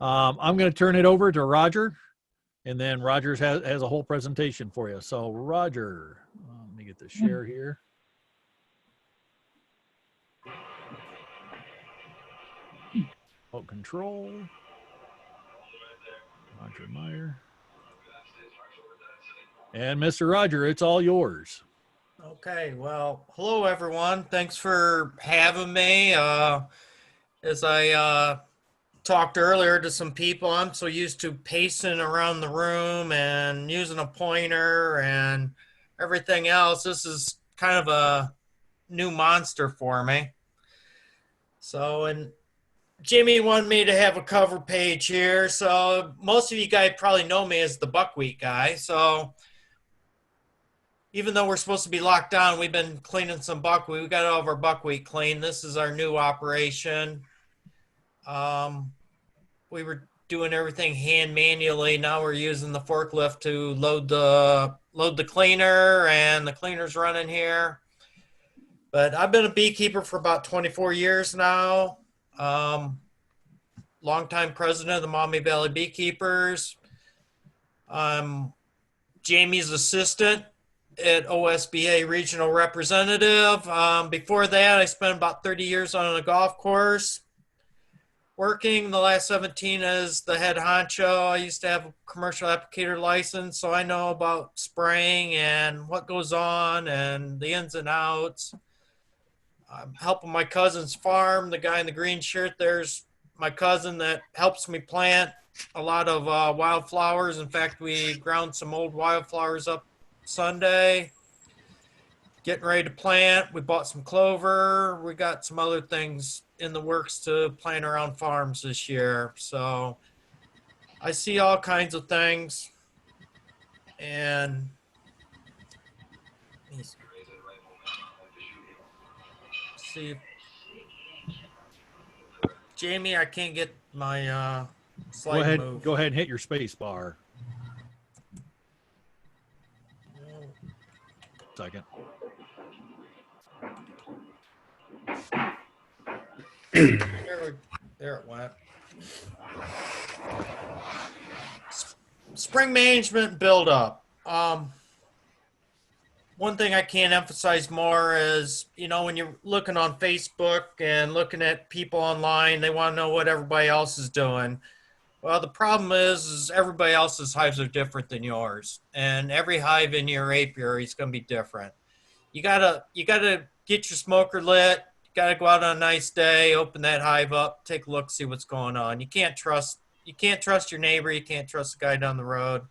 I'm going to turn it over to Roger, and then Rogers has a whole presentation for you. So Roger, let me get the share here. Remote control. Roger Meyer. And Mr. Roger, it's all yours. Okay, well, hello everyone. Thanks for having me. As I talked earlier to some people, I'm so used to pacing around the room and using a pointer and everything else. This is kind of a new monster for me. So, and Jimmy wanted me to have a cover page here. So most of you guys probably know me as the buckwheat guy. So even though we're supposed to be locked down, we've been cleaning some buckwheat. We got all of our buckwheat clean. This is our new operation. We were doing everything hand manually. Now we're using the forklift to load the cleaner, and the cleaner's running here. But I've been a beekeeper for about 24 years now. Longtime president of the Maumee Valley Beekeepers. I'm Jamie's assistant at OSBA regional representative. Before that, I spent about 30 years on a golf course working. The last 17 as the head honcho. I used to have a commercial applicator license, so I know about spraying and what goes on and the ins and outs. I'm helping my cousin's farm. The guy in the green shirt, there's my cousin that helps me plant a lot of wildflowers. In fact, we ground some old wildflowers up Sunday, getting ready to plant. We bought some clover. We got some other things in the works to plant around farms this year. So I see all kinds of things. And see, Jamie, I can't get my slide move. Go ahead and hit your space bar. Second. There it went. Spring management buildup. One thing I can't emphasize more is, when you're looking on Facebook and looking at people online, they want to know what everybody else is doing. Well, the problem is everybody else's hives are different than yours, and every hive in your apiary is going to be different. You gotta get your smoker lit. You gotta go out on a nice day, open that hive up, take a look, see what's going on. You can't trust your neighbor. You can't trust the guy down the road.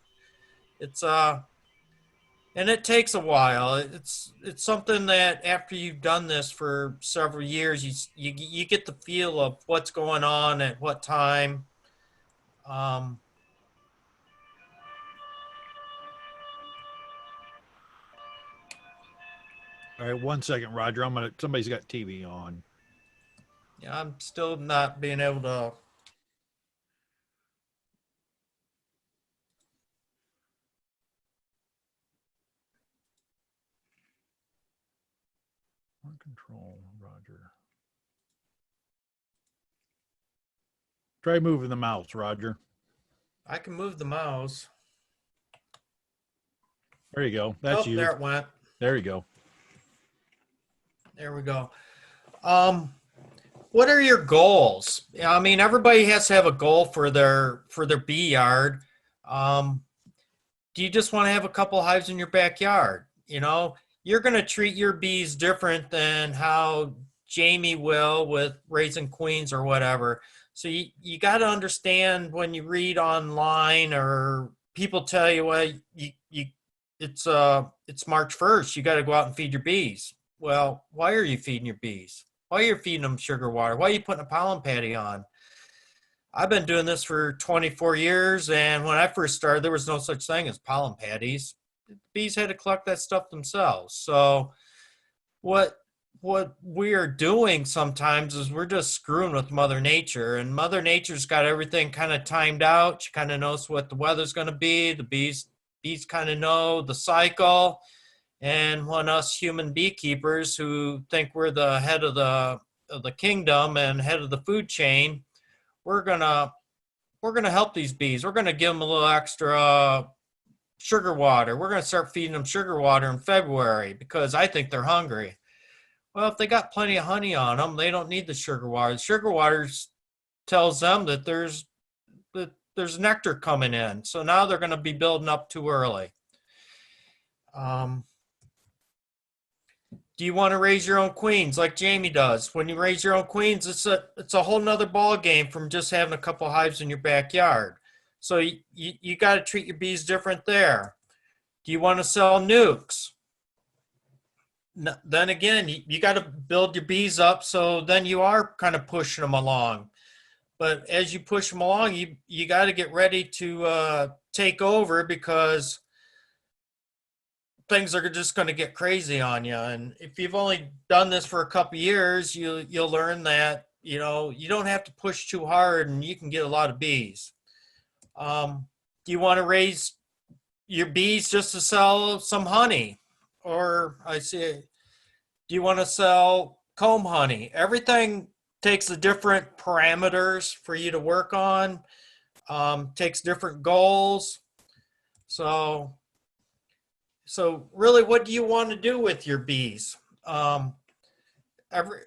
And it takes a while. It's something that after you've done this for several years, you get the feel of what's going on at what time. All right, 1 second, Roger. Somebody's got TV on. Yeah, I'm still not being able to. Control, Roger. Try moving the mouse, Roger. I can move the mouse. There you go. That's you. There it went. There you go. There we go. What are your goals? I mean, everybody has to have a goal for their bee yard. Do you just want to have a couple hives in your backyard? You're going to treat your bees different than how Jamie will with raising queens or whatever. So you got to understand when you read online or people tell you, well, it's March 1st. You got to go out and feed your bees. Well, why are you feeding your bees? Why are you feeding them sugar water? Why are you putting a pollen patty on? I've been doing this for 24 years, and when I first started, there was no such thing as pollen patties. The bees had to collect that stuff themselves. So what we are doing sometimes is we're just screwing with Mother Nature, and Mother Nature's got everything kind of timed out. She kind of knows what the weather's going to be. The bees kind of know the cycle. And when us human beekeepers who think we're the head of the kingdom and head of the food chain, we're going to we're gonna help these bees. We're gonna give them a little extra sugar water. We're gonna start feeding them sugar water in February because I think they're hungry. Well, if they got plenty of honey on them, they don't need the sugar water. The sugar water tells them that there's nectar coming in. So now they're going to be building up too early. Um, do you want to raise your own queens like Jamie does? When you raise your own queens, it's a whole nother ball game from just having a couple hives in your backyard. So you got to treat your bees different there. Do you want to sell nukes? Then again, you got to build your bees up so then you are kind of pushing them along. But as you push them along, you got to get ready to take over because things are just going to get crazy on you. And if you've only done this for a couple years, you'll learn that you don't have to push too hard, and you can get a lot of bees. Do you want to raise your bees just to sell some honey, or I say, do you want to sell comb honey? Everything takes the different parameters for you to work on, takes different goals. So really, what do you want to do with your bees?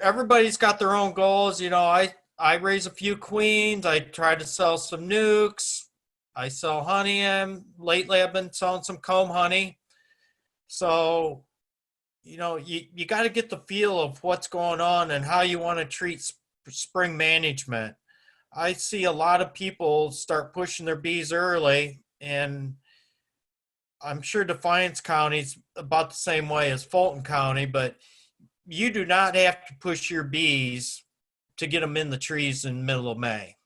Everybody's got their own goals. I raise a few queens. I try to sell some nukes. I sell honey, and lately I've been selling some comb honey. So you got to get the feel of what's going on and how you want to treat spring management. I see a lot of people start pushing their bees early, and I'm sure Defiance County's about the same way as Fulton County, but you do not have to push your bees to get them in the trees in the middle of May.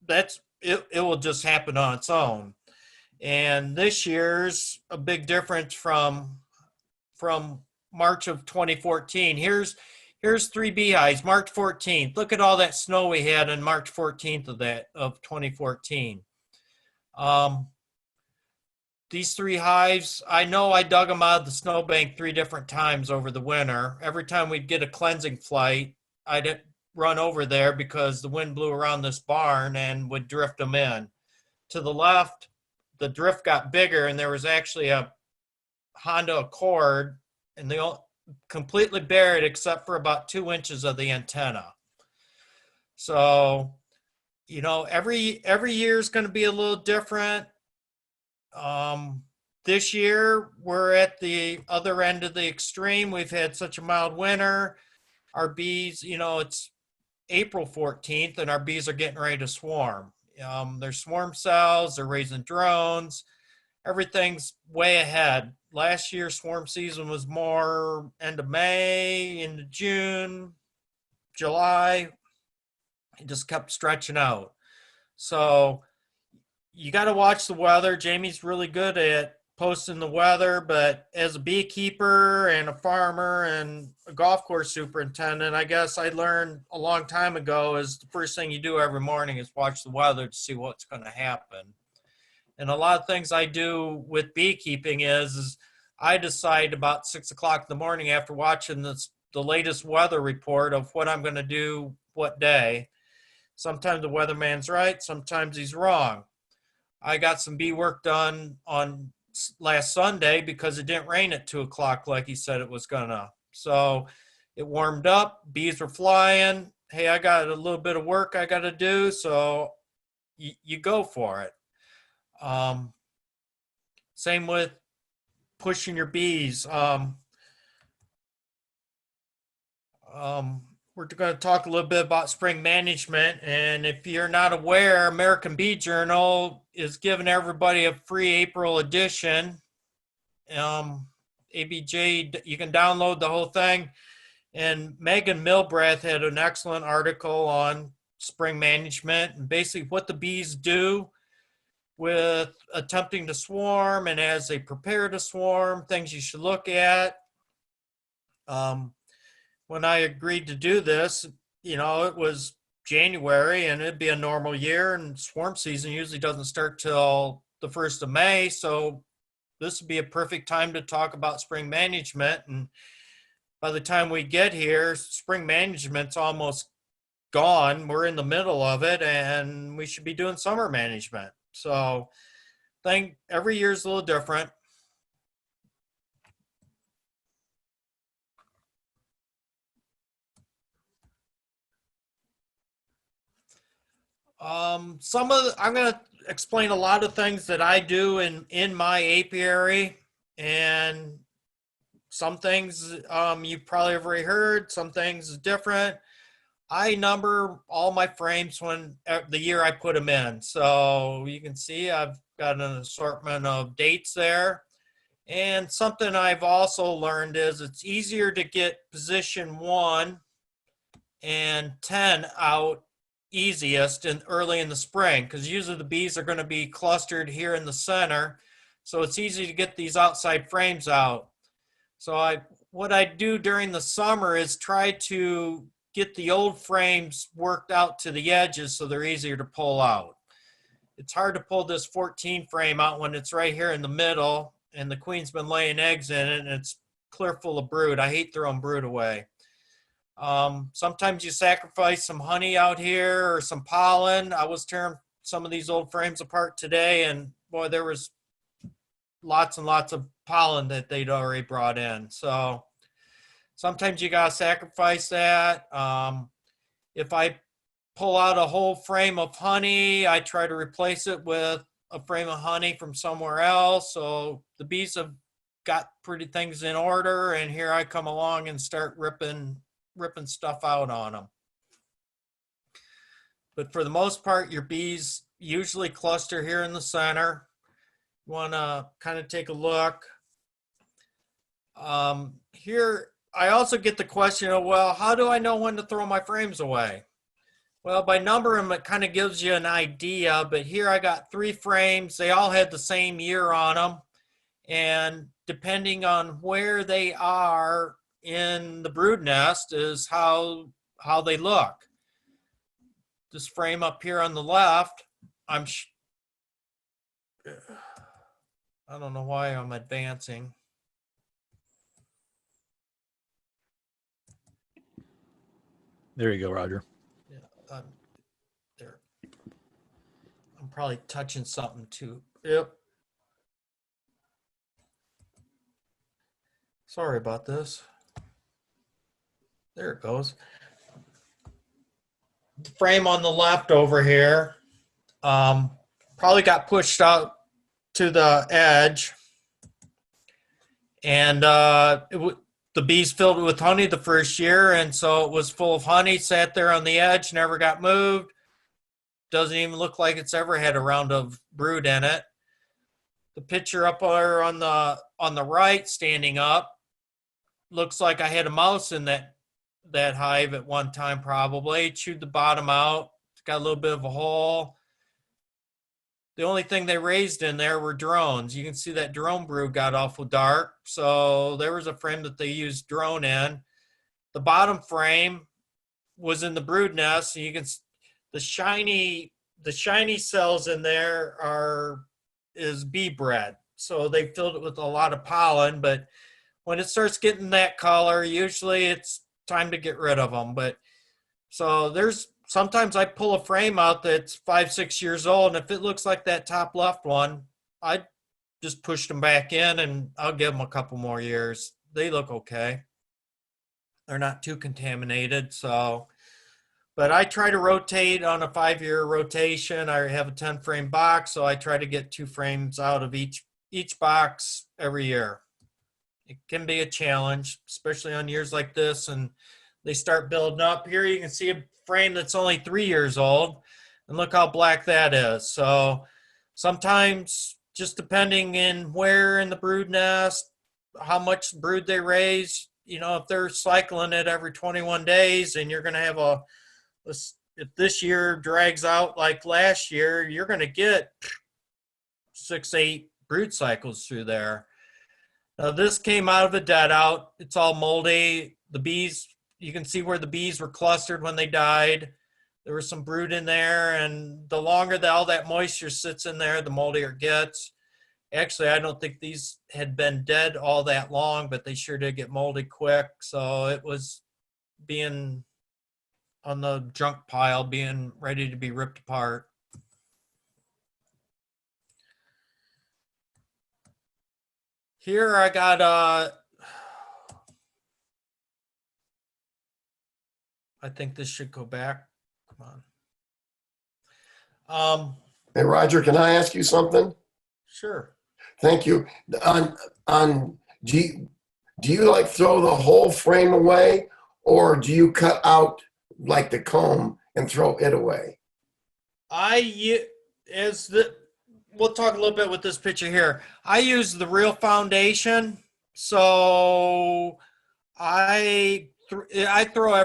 That's it. It will just happen on its own. And this year's a big difference from March of 2014. Here's 3 beehives, March 14th. Look at all that snow we had on March 14th of 2014. These 3 hives, I know I dug them out of the snowbank 3 different times over the winter. Every time we'd get a cleansing flight, I'd run over there because the wind blew around this barn and would drift them in. To the left, the drift got bigger, and there was actually a Honda Accord, and they all completely buried except for about 2 inches of the antenna. So, every year is going to be a little different. This year we're at the other end of the extreme. We've had such a mild winter. Our bees, it's April 14th, and our bees are getting ready to swarm. There's swarm cells, they're raising drones. Everything's way ahead. Last year, swarm season was more end of May, into June, July. It just kept stretching out. So you got to watch the weather. Jamie's really good at posting the weather, but as a beekeeper and a farmer and a golf course superintendent, I guess I learned a long time ago is the first thing you do every morning is watch the weather to see what's going to happen. And a lot of things I do with beekeeping is I decide about 6 o'clock in the morning after watching the latest weather report of what I'm going to do what day. Sometimes the weatherman's right, sometimes he's wrong. I got some bee work done on last Sunday because it didn't rain at 2 o'clock like he said it was gonna. So it warmed up, bees were flying. Hey, I got a little bit of work I got to do, so you go for it. Same with pushing your bees. We're going to talk a little bit about spring management. And if you're not aware, American Bee Journal is giving everybody a free April edition. ABJ, you can download the whole thing. And Megan Milbrath had an excellent article on spring management and basically what the bees do with attempting to swarm and as they prepare to swarm, things you should look at. When I agreed to do this, it was January and it'd be a normal year, and swarm season usually doesn't start till the 1st of May. So this would be a perfect time to talk about spring management. And by the time we get here, spring management's almost gone. We're in the middle of it, and we should be doing summer management. So, think every year is a little different. I'm going to explain a lot of things that I do in my apiary, and some things you probably have already heard. Some things is different. I number all my frames when the year I put them in. So you can see I've got an assortment of dates there. And something I've also learned is it's easier to get position 1 and 10 out easiest in early in the spring, because usually the bees are going to be clustered here in the center. So it's easy to get these outside frames out. So what I do during the summer is try to get the old frames worked out to the edges so they're easier to pull out. It's hard to pull this 14 frame out when it's right here in the middle and the queen's been laying eggs in it and it's clear full of brood. I hate throwing brood away. Sometimes you sacrifice some honey out here or some pollen. I was tearing some of these old frames apart today, and boy, there was lots and lots of pollen that they'd already brought in. So sometimes you gotta sacrifice that. If I pull out a whole frame of honey, I try to replace it with a frame of honey from somewhere else. So the bees have got pretty things in order, and here I come along and start ripping stuff out on them. But for the most part, your bees usually cluster here in the center. You want to kind of take a look. Here, I also get the question of, well, how do I know when to throw my frames away? Well, by numbering them, it kind of gives you an idea, but here I got 3 frames. They all had the same year on them. And depending on where they are in the brood nest is how they look. This frame up here on the left, I don't know why I'm advancing. There you go, Roger. Yeah, there. I'm probably touching something too. Yep. Sorry about this. There it goes. The frame on the left over here probably got pushed out to the edge, and the bees filled it with honey the first year, and so it was full of honey, sat there on the edge, never got moved. Doesn't even look like it's ever had a round of brood in it. The picture up there on the right, standing up, looks like I had a mouse in that hive at one time, probably. Chewed the bottom out. It's got a little bit of a hole. The only thing they raised in there were drones. You can see that drone brood got awful dark. So there was a frame that they used drone in. The bottom frame was in the brood nest. So you can the shiny cells in there is bee bread. So they filled it with a lot of pollen, but when it starts getting that color, usually it's time to get rid of them. But so sometimes I pull a frame out that's 5-6 years old, and if it looks like that top left one, I just push them back in and I'll give them a couple more years. They look okay. They're not too contaminated. So, but I try to rotate on a 5-year rotation. I have a 10 frame box, so I try to get 2 frames out of each box every year. It can be a challenge, especially on years like this, and they start building up. Here you can see a frame that's only 3 years old, and look how black that is. So sometimes, just depending in where in the brood nest, how much brood they raise, if they're cycling it every 21 days and you're going to have if this year drags out like last year, you're going to get 6-8 brood cycles through there. Now this came out of a dead out. It's all moldy. The bees, you can see where the bees were clustered when they died. There was some brood in there, and the longer that all that moisture sits in there, the moldier it gets. Actually, I don't think these had been dead all that long, but they sure did get moldy quick. So it was being on the junk pile being ready to be ripped apart. Here I got I think this should go back. Come on. Hey, Roger, can I ask you something? Sure. Thank you. On do you like throw the whole frame away, or do you cut out like the comb and throw it away? We'll talk a little bit with this picture here. I use the real foundation, so I throw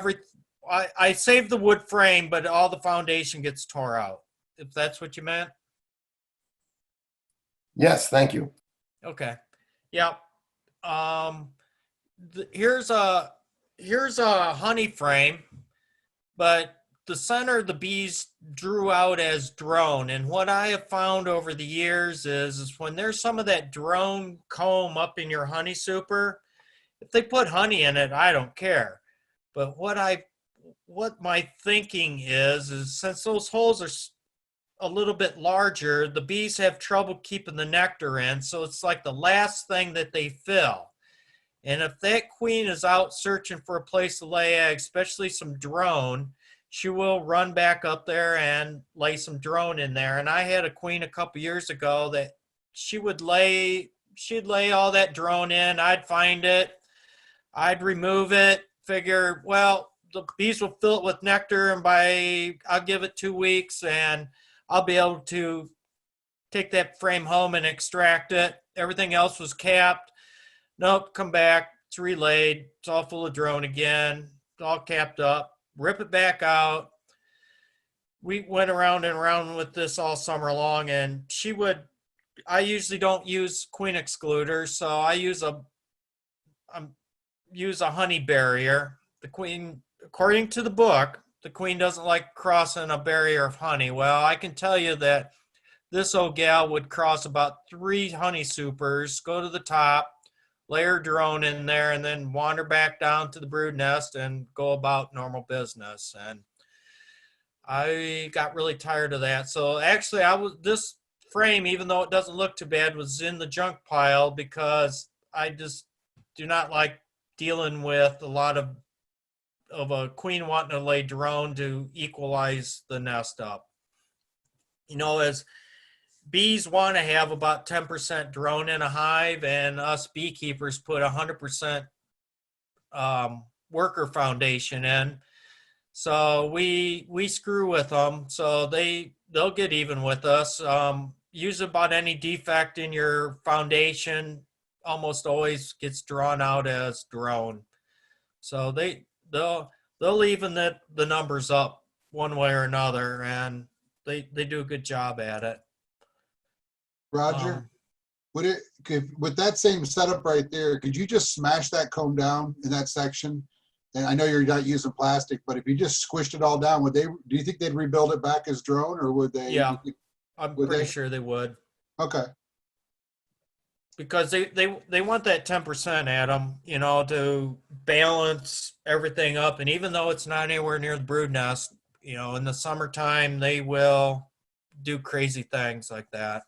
I save the wood frame, but all the foundation gets tore out. If that's what you meant. Yes, thank you. Okay. Yep. Here's a honey frame, but the center of the bees drew out as drone. And what I have found over the years is when there's some of that drone comb up in your honey super, if they put honey in it, I don't care. But what my thinking is since those holes are a little bit larger, the bees have trouble keeping the nectar in. So it's like the last thing that they fill. And if that queen is out searching for a place to lay eggs, especially some drone, she will run back up there and lay some drone in there. And I had a queen a couple years ago that she'd lay all that drone in. I'd find it, I'd remove it, figure, well, the bees will fill it with nectar, and I'll give it 2 weeks and I'll be able to take that frame home and extract it. Everything else was capped. Nope, come back, it's relayed, it's all full of drone again, it's all capped up, rip it back out. We went around and around with this all summer long, and I usually don't use queen excluder, so I use a honey barrier. The queen, according to the book, the queen doesn't like crossing a barrier of honey. Well, I can tell you that this old gal would cross about 3 honey supers, go to the top, lay her drone in there, and then wander back down to the brood nest and go about normal business. And I got really tired of that. So actually, this frame, even though it doesn't look too bad, was in the junk pile because I just do not like dealing with a lot of a queen wanting to lay drone to equalize the nest up. As bees want to have about 10% drone in a hive, and us beekeepers put 100% worker foundation in. So we screw with them, so they'll get even with us. Use about any defect in your foundation almost always gets drawn out as drone. So they'll even the numbers up one way or another, and they do a good job at it. Roger, with that same setup right there, could you just smash that comb down in that section? And I know you're not using plastic, but if you just squished it all down, do you think they'd rebuild it back as drone, or would they? Yeah, I'm pretty sure they would. Okay. Because they want that 10%, Adam, to balance everything up. And even though it's not anywhere near the brood nest, in the summertime, they will do crazy things like that.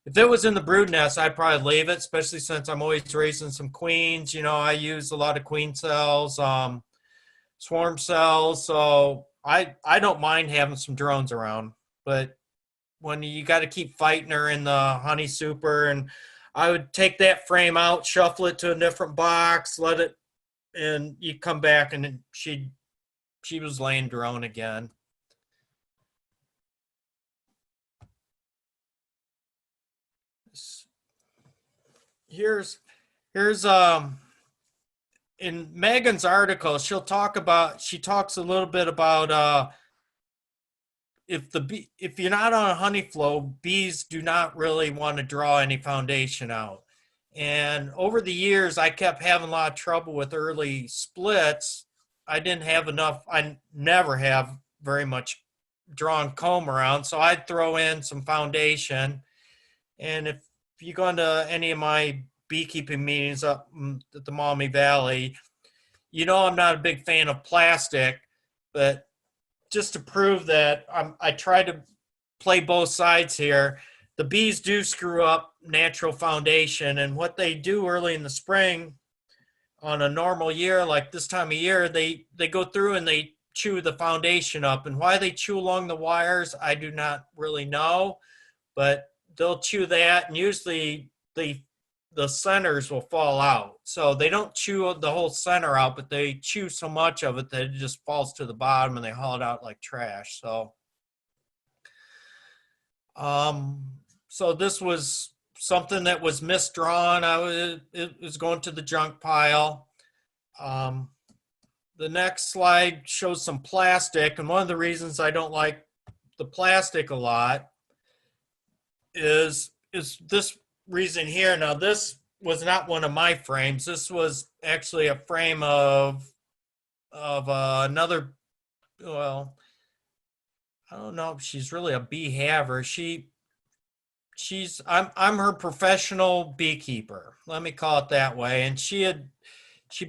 If it was in the brood nest, I'd probably leave it, especially since I'm always raising some queens. I use a lot of queen cells, swarm cells. So I don't mind having some drones around. But when you got to keep fighting her in the honey super, and I would take that frame out, shuffle it to a different box, let it, and you come back and she was laying drone again. Here's in Megan's article, she talks a little bit about if you're not on a honey flow, bees do not really want to draw any foundation out. And over the years, I kept having a lot of trouble with early splits. I didn't have enough. I never have very much drawn comb around, so I'd throw in some foundation. And if you go into any of my beekeeping meetings up at the Maumee Valley, I'm not a big fan of plastic. but just to prove that I try to play both sides here. The bees do screw up natural foundation, and what they do early in the spring on a normal year like this time of year, they go through and they chew the foundation up. And why they chew along the wires, I do not really know, but they'll chew that, and usually the centers will fall out. So they don't chew the whole center out, but they chew so much of it that it just falls to the bottom and they haul it out like trash. So this was something that was misdrawn. It was going to the junk pile. The next slide shows some plastic, and one of the reasons I don't like the plastic a lot is this reason here. Now, this was not one of my frames. This was actually a frame of another. Well, I don't know if she's really a bee haver. I'm her professional beekeeper. Let me call it that way. And she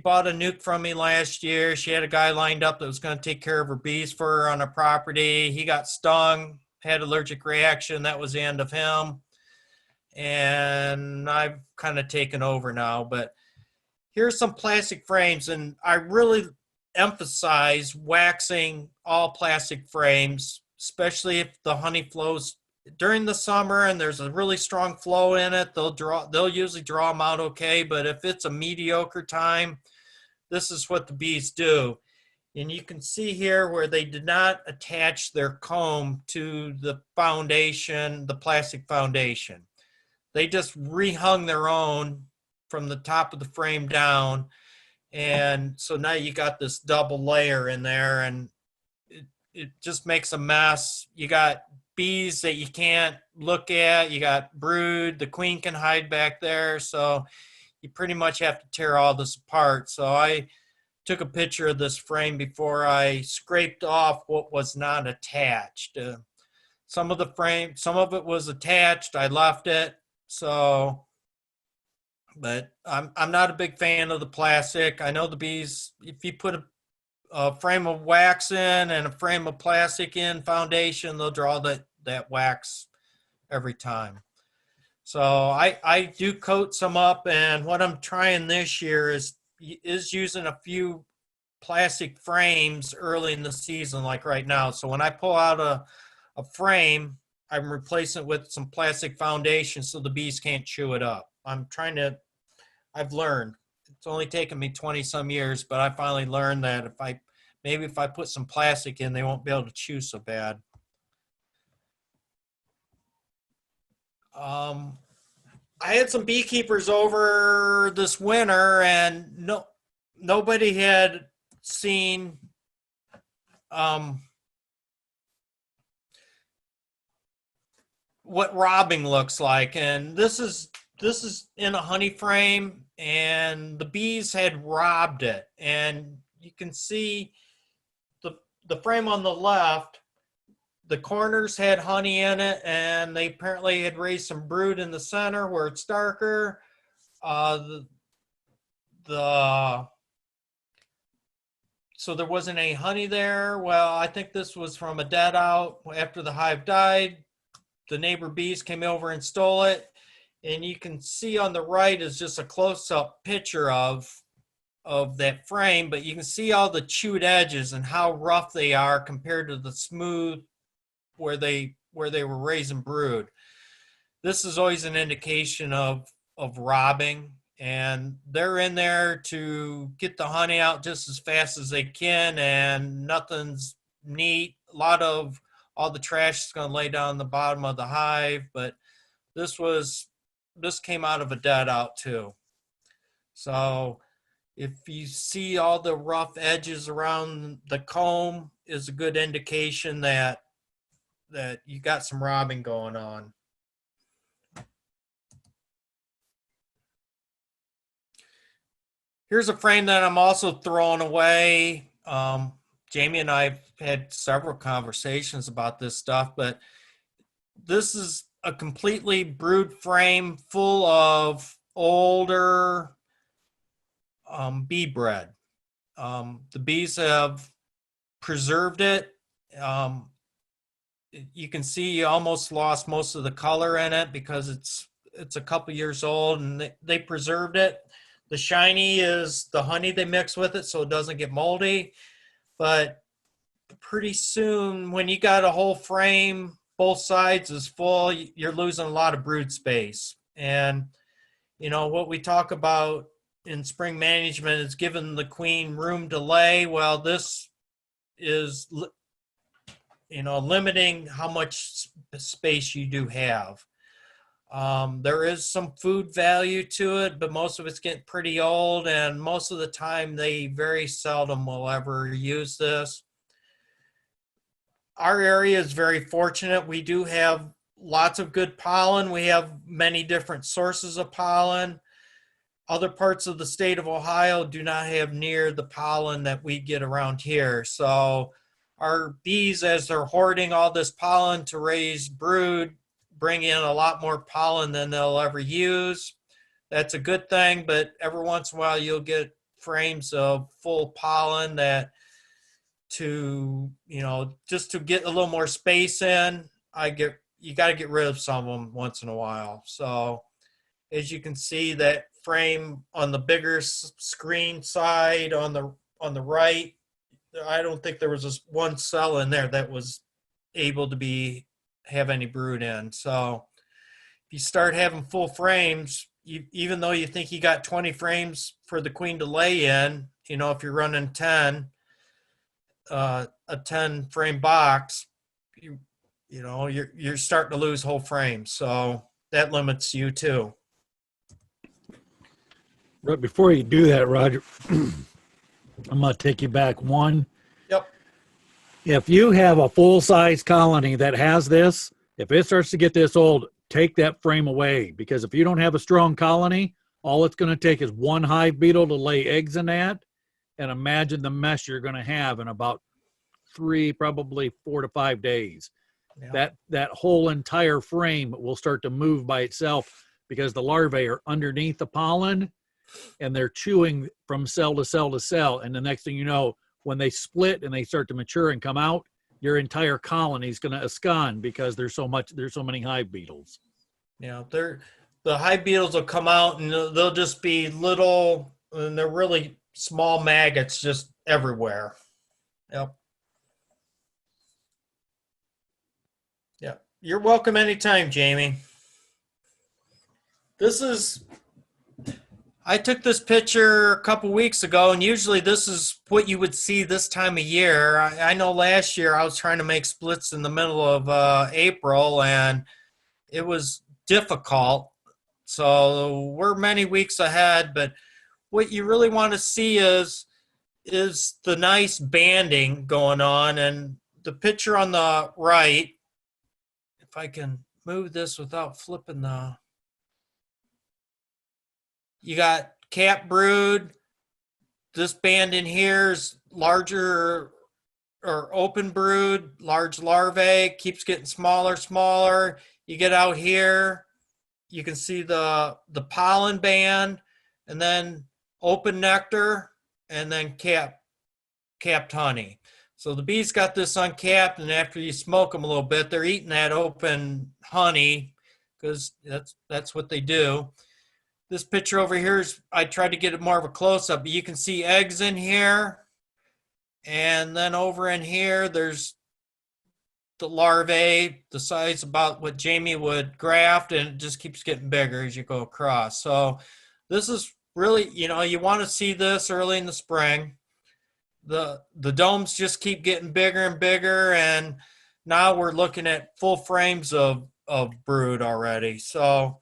bought a nuke from me last year. She had a guy lined up that was going to take care of her bees for her on a property. He got stung, had allergic reaction. That was the end of him. And I've kind of taken over now. But here's some plastic frames, and I really emphasize waxing all plastic frames, especially if the honey flows during the summer and there's a really strong flow in it. They'll usually draw them out okay, but if it's a mediocre time, this is what the bees do. And you can see here where they did not attach their comb to the foundation, the plastic foundation. They just rehung their own from the top of the frame down. And so now you got this double layer in there, and it just makes a mess. You got bees that you can't look at. You got brood. The queen can hide back there. So you pretty much have to tear all this apart. So I took a picture of this frame before I scraped off what was not attached. Some of it was attached. I left it. So, but I'm not a big fan of the plastic. I know the bees, if you put a frame of wax in and a frame of plastic in foundation, they'll draw that wax every time. So I do coat some up, and what I'm trying this year is using a few plastic frames early in the season, like right now. So when I pull out a frame, I'm replacing it with some plastic foundation so the bees can't chew it up. I've learned. It's only taken me 20 some years, but I finally learned that if I put some plastic in, they won't be able to chew so bad. I had some beekeepers over this winter, and nobody had seen what robbing looks like. And this is in a honey frame, and the bees had robbed it. And you can see the frame on the left, the corners had honey in it, and they apparently had raised some brood in the center where it's darker. So there wasn't any honey there. Well, I think this was from a dead out. After the hive died, the neighbor bees came over and stole it. And you can see on the right is just a close-up picture of that frame, but you can see all the chewed edges and how rough they are compared to the smooth where they were raising brood. This is always an indication of robbing, and they're in there to get the honey out just as fast as they can, and nothing's neat. A lot of all the trash is going to lay down the bottom of the hive, but this came out of a dead out too. So if you see all the rough edges around the comb, is a good indication that you got some robbing going on. Here's a frame that I'm also throwing away. Jamie and I have had several conversations about this stuff, but this is a completely brood frame full of older bee bread. The bees have preserved it. Um, you can see you almost lost most of the color in it because it's a couple years old, and they preserved it. The shiny is the honey they mix with it so it doesn't get moldy. But pretty soon, when you got a whole frame, both sides is full, you're losing a lot of brood space. And what we talk about in spring management is giving the queen room to lay. Well, this is limiting how much space you do have. There is some food value to it, but most of it's getting pretty old, and most of the time they very seldom will ever use this. Our area is very fortunate. We do have lots of good pollen. We have many different sources of pollen. Other parts of the state of Ohio do not have near the pollen that we get around here. So our bees, as they're hoarding all this pollen to raise brood, bring in a lot more pollen than they'll ever use. That's a good thing, but every once in a while you'll get frames of full pollen that just to get a little more space in, you got to get rid of some of them once in a while. So as you can see, that frame on the bigger screen side on the right, I don't think there was just one cell in there that was able to have any brood in. So if you start having full frames, even though you think you got 20 frames for the queen to lay in, if you're running 10, a 10 frame box, you're starting to lose whole frames. So that limits you too. But before you do that, Roger, I'm going to take you back one. Yep. If you have a full-size colony that has this, if it starts to get this old, take that frame away, because if you don't have a strong colony, all it's going to take is one hive beetle to lay eggs in that, and imagine the mess you're going to have in about probably 4 to 5 days. Yeah. That whole entire frame will start to move by itself because the larvae are underneath the pollen and they're chewing from cell to cell to cell. And the next thing you know, when they split and they start to mature and come out, your entire colony is going to abscond because there's so many hive beetles. The hive beetles will come out and they'll just be little, and they're really small maggots just everywhere. Yep. Yeah. You're welcome anytime, Jamie. I took this picture a couple weeks ago, and usually this is what you would see this time of year. I know last year I was trying to make splits in the middle of April, and it was difficult. So we're many weeks ahead, but what you really want to see is the nice banding going on. And the picture on the right, if I can move this without flipping you got cap brood. This band in here is larger or open brood, large larvae, keeps getting smaller. You get out here, you can see the pollen band, and then open nectar, and then capped honey. So the bees got this uncapped, and after you smoke them a little bit, they're eating that open honey because that's what they do. This picture over here I tried to get it more of a close-up, but you can see eggs in here. And then over in here, there's the larvae, the size about what Jamie would graft, and it just keeps getting bigger as you go across. So this is really, you want to see this early in the spring. The domes just keep getting bigger and bigger, and now we're looking at full frames of brood already. So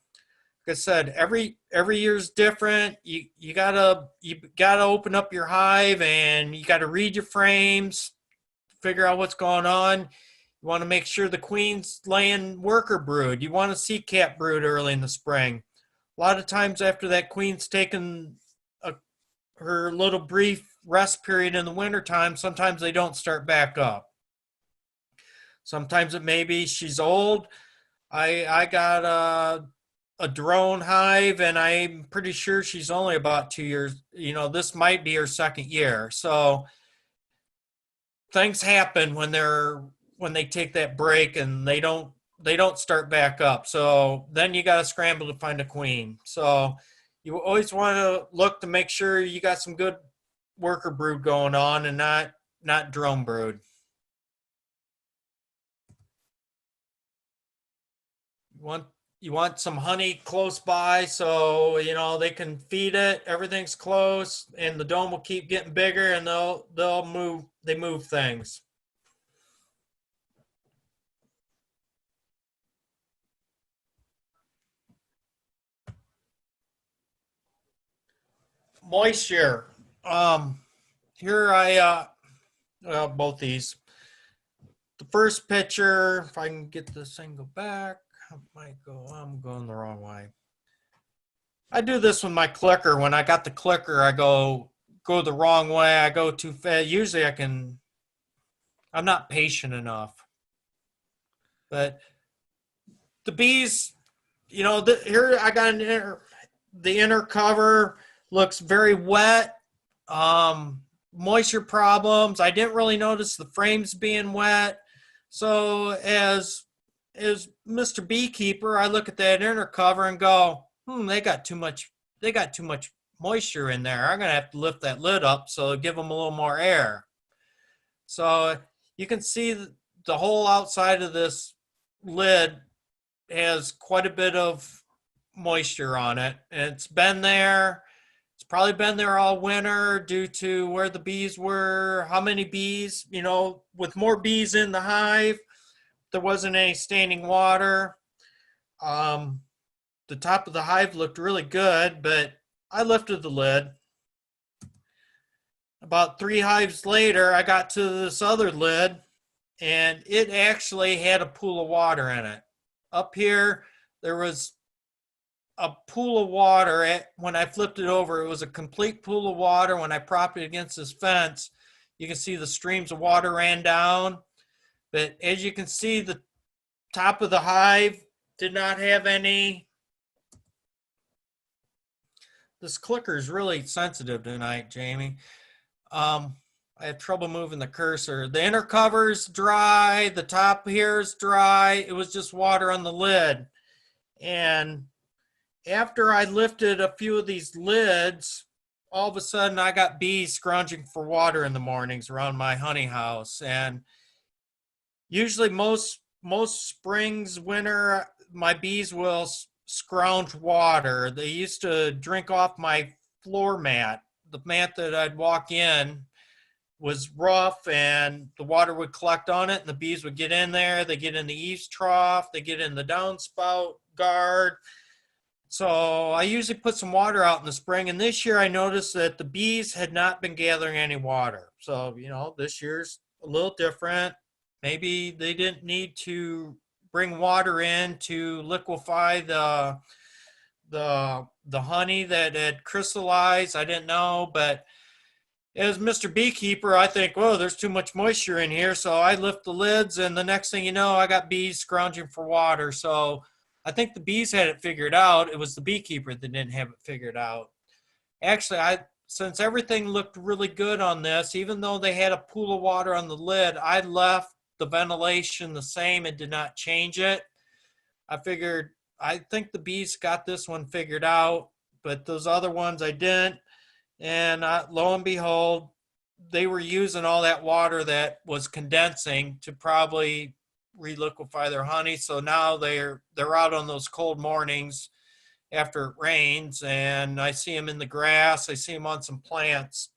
like I said, every year's different. You gotta open up your hive, and you gotta read your frames, figure out what's going on. You want to make sure the queen's laying worker brood. You want to see cap brood early in the spring. A lot of times after that queen's taken her little brief rest period in the wintertime, sometimes they don't start back up. Sometimes it may be she's old. I got a drone hive, and I'm pretty sure she's only about 2 years. This might be her second year. So things happen when they take that break and they don't start back up. So then you got to scramble to find a queen. So you always want to look to make sure you got some good worker brood going on and not drone brood. You want some honey close by so you know they can feed it. Everything's close, and the dome will keep getting bigger, and they'll move things. Moisture. Here well, both these. The first picture, if I can get this thing go back, I'm going the wrong way. I do this with my clicker. When I got the clicker, I go the wrong way. I go too fast. Usually I'm not patient enough. But the bees, you know, here I got the inner cover looks very wet. Moisture problems. I didn't really notice the frames being wet. So as Mr. Beekeeper, I look at that inner cover and go, they got too much moisture in there. I'm gonna have to lift that lid up so give them a little more air. So you can see the whole outside of this lid has quite a bit of moisture on it. It's been there. It's probably been there all winter due to where the bees were, how many bees, you know, with more bees in the hive, there wasn't any standing water. The top of the hive looked really good, but I lifted the lid. About 3 hives later, I got to this other lid, and it actually had a pool of water in it. Up here, there was a pool of water. When I flipped it over, it was a complete pool of water. When I propped it against this fence, you can see the streams of water ran down. But as you can see, the top of the hive did not have any. This clicker is really sensitive tonight, Jamie. I have trouble moving the cursor. The inner cover's dry. The top here is dry. It was just water on the lid. And after I lifted a few of these lids, all of a sudden I got bees scrounging for water in the mornings around my honey house. And usually most springs, winter, my bees will scrounge water. They used to drink off my floor mat. The mat that I'd walk in was rough and the water would collect on it and the bees would get in there. They get in the eaves trough, they get in the downspout guard. So I usually put some water out in the spring, and this year I noticed that the bees had not been gathering any water. So, you know, this year's a little different. Maybe they didn't need to bring water in to liquefy the honey that had crystallized. I didn't know, but as Mr. Beekeeper, I think, whoa, there's too much moisture in here. So I lift the lids, and the next thing you know, I got bees scrounging for water. So I think the bees had it figured out. It was the beekeeper that didn't have it figured out. Actually, since everything looked really good on this, even though they had a pool of water on the lid, I left the ventilation the same and did not change it. I think the bees got this one figured out, but those other ones I didn't. And lo and behold, they were using all that water that was condensing to probably reliquefy their honey. So now they're out on those cold mornings after it rains, and I see them in the grass. I see them on some plants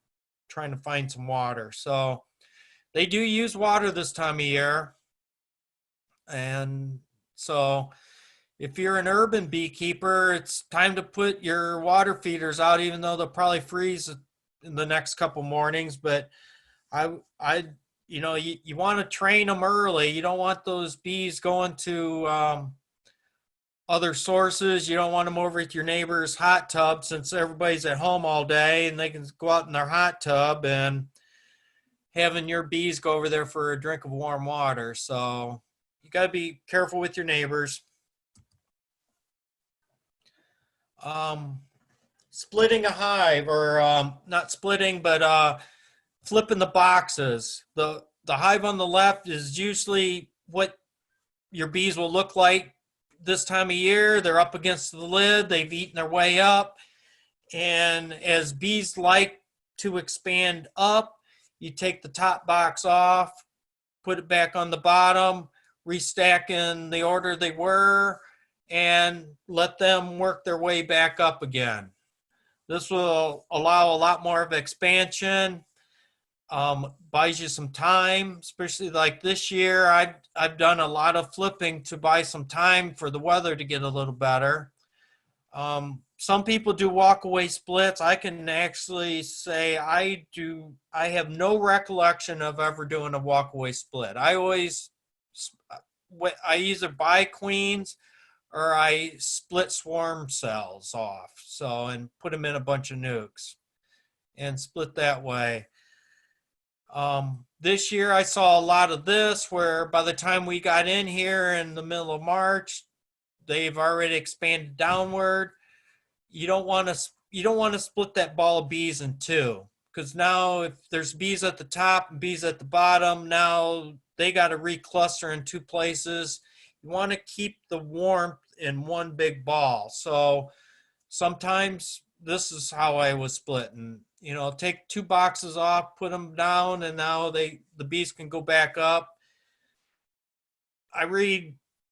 trying to find some water. So they do use water this time of year. And so if you're an urban beekeeper, it's time to put your water feeders out, even though they'll probably freeze in the next couple mornings. But you know, you want to train them early. You don't want those bees going to other sources. You don't want them over at your neighbor's hot tub, since everybody's at home all day and they can go out in their hot tub, and having your bees go over there for a drink of warm water. So you got to be careful with your neighbors. Splitting a hive, or not splitting, but flipping the boxes. the hive on the left is usually what your bees will look like this time of year. They're up against the lid. They've eaten their way up. And as bees like to expand up, you take the top box off, put it back on the bottom, restack in the order they were, and let them work their way back up again. This will allow a lot more of expansion, buys you some time, especially like this year. I've done a lot of flipping to buy some time for the weather to get a little better. Some people do walk-away splits. I can actually say I have no recollection of ever doing a walk-away split. I either buy queens or I split swarm cells off, and put them in a bunch of nukes and split that way. This year I saw a lot of this, where by the time we got in here in the middle of March, they've already expanded downward. You don't want to split that ball of bees in two, because now if there's bees at the top and bees at the bottom, now they got to recluster in two places. You want to keep the warmth in one big ball. So sometimes this is how I was splitting. Take two boxes off, put them down, and now the bees can go back up.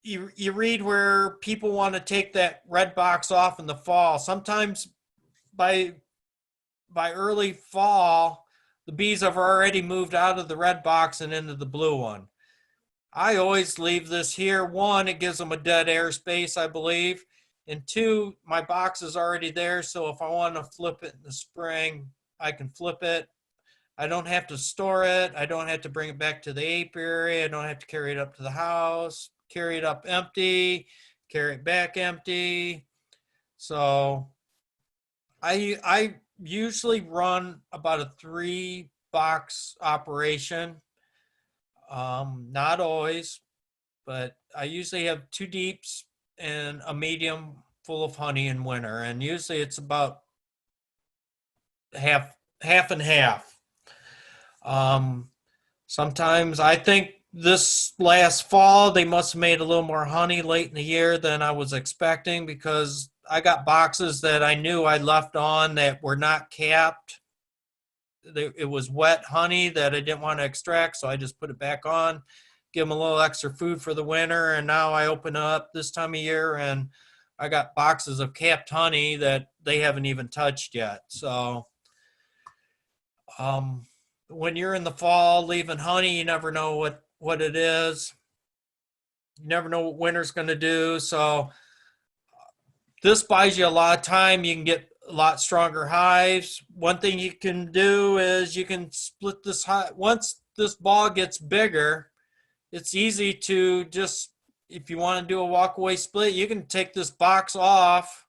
You read where people want to take that red box off in the fall. Sometimes by early fall, the bees have already moved out of the red box and into the blue one. I always leave this here. One, it gives them a dead air space, I believe. And two, my box is already there, so if I want to flip it in the spring, I can flip it. I don't have to store it. I don't have to bring it back to the apiary. I don't have to carry it up to the house, carry it up empty, carry it back empty. So I usually run about a 3-box operation. Not always, but I usually have 2 deeps and a medium full of honey in winter. And usually it's about half and half. Sometimes I think this last fall, they must have made a little more honey late in the year than I was expecting, because I got boxes that I knew I left on that were not capped. It was wet honey that I didn't want to extract, so I just put it back on, give them a little extra food for the winter. And now I open up this time of year and I got boxes of capped honey that they haven't even touched yet. So when you're in the fall leaving honey, you never know what it is. You never know what winter's going to do. So this buys you a lot of time. You can get a lot stronger hives. One thing you can do is you can split this hive. Once this ball gets bigger, it's easy to just, if you want to do a walk-away split, you can take this box off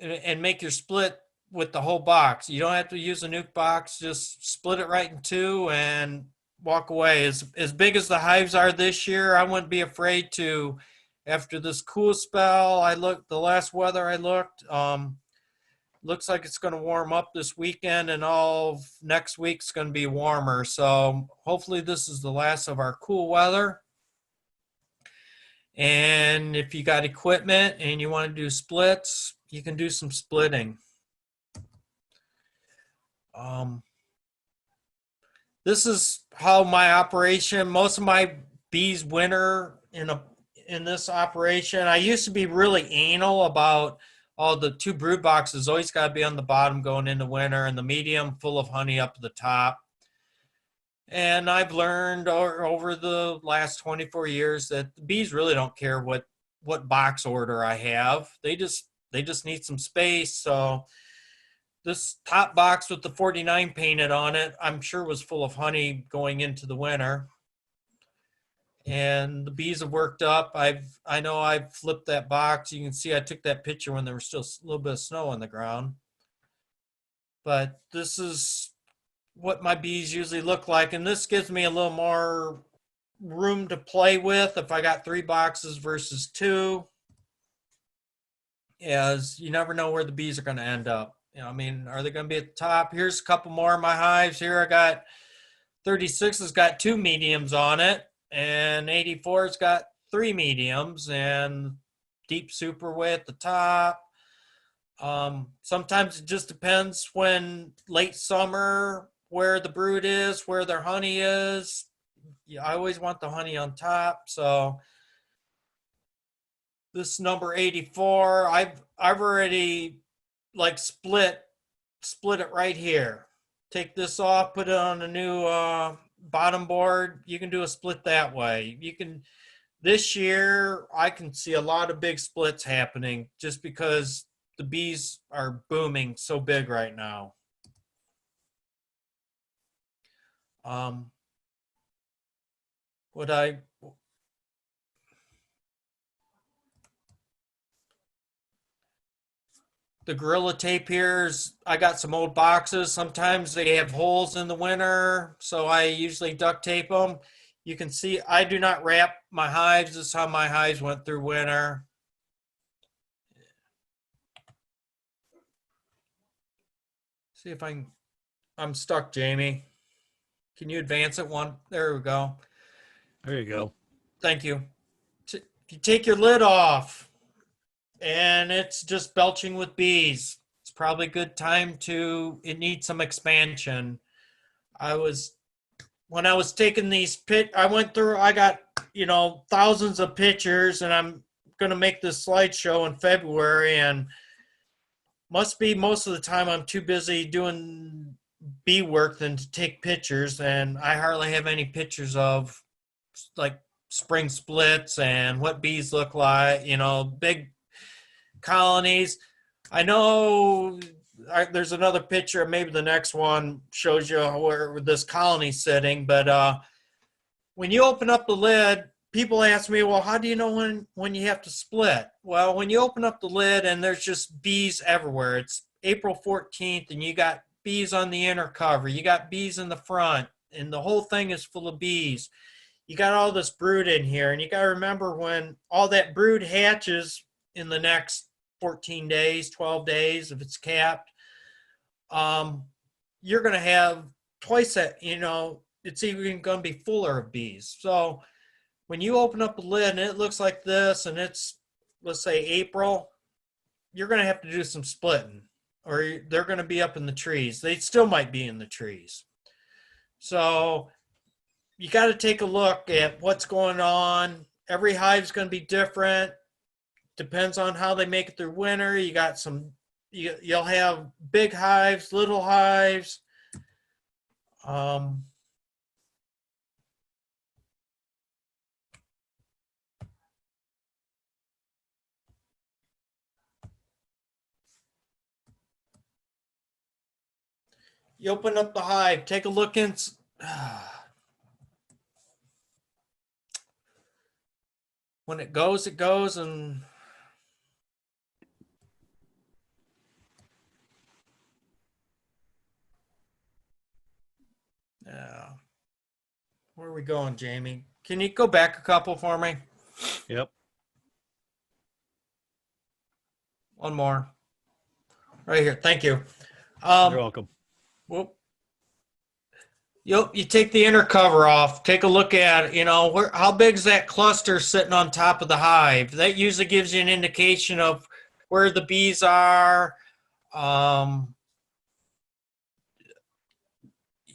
and make your split with the whole box. You don't have to use a nuke box. Just split it right in two and walk away. As big as the hives are this year, I wouldn't be afraid to, after this cool spell, the last weather I looked, looks like it's going to warm up this weekend, and all of next week's going to be warmer. So hopefully this is the last of our cool weather. And if you got equipment and you want to do splits, you can do some splitting. This is how my operation, most of my bees winter in this operation. I used to be really anal about the 2 brood boxes always got to be on the bottom going into winter, and the medium full of honey up at the top. And I've learned over the last 24 years that the bees really don't care what box order I have. They just need some space. So this top box with the 49 painted on it, I'm sure was full of honey going into the winter. And the bees have worked up. I know I've flipped that box. You can see I took that picture when there was still a little bit of snow on the ground. But this is what my bees usually look like. And this gives me a little more room to play with if I got 3 boxes versus 2. As you never know where the bees are going to end up. Are they going to be at the top? Here's a couple more of my hives. Here I got 36 has got 2 mediums on it, and 84's got 3 mediums, and deep super way at the top. Sometimes it just depends when late summer, where the brood is, where their honey is. I always want the honey on top. So this number 84, I've already like split it right here. Take this off, put it on a new bottom board. You can do a split that way. You can. This year, I can see a lot of big splits happening just because the bees are booming so big right now. The Gorilla Tape here is, I got some old boxes. Sometimes they have holes in the winter, so I usually duct tape them. You can see I do not wrap my hives. This is how my hives went through winter. See if I'm stuck, Jamie. Can you advance it one? There we go. There you go. Thank you. If you take your lid off and it's just belching with bees, it's probably a good time it needs some expansion. When I was taking these I got, thousands of pictures, and I'm going to make this slideshow in February, and must be most of the time I'm too busy doing bee work than to take pictures, and I hardly have any pictures of like spring splits and what bees look like, big colonies. I know there's another picture, maybe the next one shows you where this colony's sitting, but when you open up the lid, people ask me, well, how do you know when you have to split? Well, when you open up the lid and there's just bees everywhere, it's April 14th and you got bees on the inner cover, you got bees in the front, and the whole thing is full of bees. You got all this brood in here, and you got to remember when all that brood hatches in the next 14 days, 12 days, if it's capped, you're going to have twice that, it's even going to be fuller of bees. So when you open up the lid and it looks like this, and it's, let's say, April, you're going to have to do some splitting, or they're going to be up in the trees. They still might be in the trees. So you got to take a look at what's going on. Every hive's going to be different. Depends on how they make it through winter. You got you'll have big hives, little hives. You open up the hive, take a look in. When it goes, and where are we going, Jamie? Can you go back a couple for me? Yep. One more. Right here. Thank you. You're welcome. Whoop. You take the inner cover off. Take a look at it. How big is that cluster sitting on top of the hive? That usually gives you an indication of where the bees are.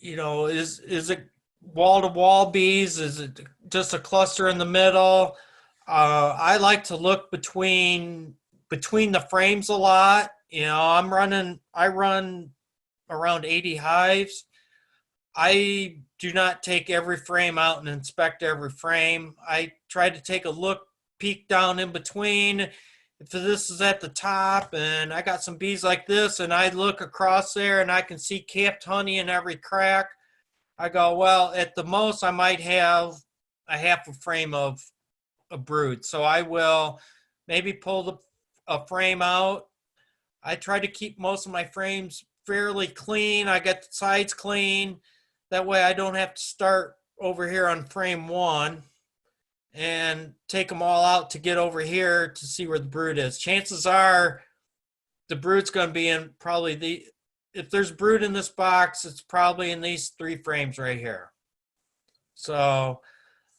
Is it wall-to-wall bees? Is it just a cluster in the middle? I like to look between the frames a lot. I run around 80 hives. I do not take every frame out and inspect every frame. I try to take a look, peek down in between. If this is at the top and I got some bees like this, and I look across there and I can see capped honey in every crack, I go, well, at the most I might have a half a frame of a brood. So I will maybe pull a frame out. I try to keep most of my frames fairly clean. I get the sides clean. That way I don't have to start over here on frame 1 and take them all out to get over here to see where the brood is. Chances are the brood's going to be in probably if there's brood in this box, it's probably in these 3 frames right here. So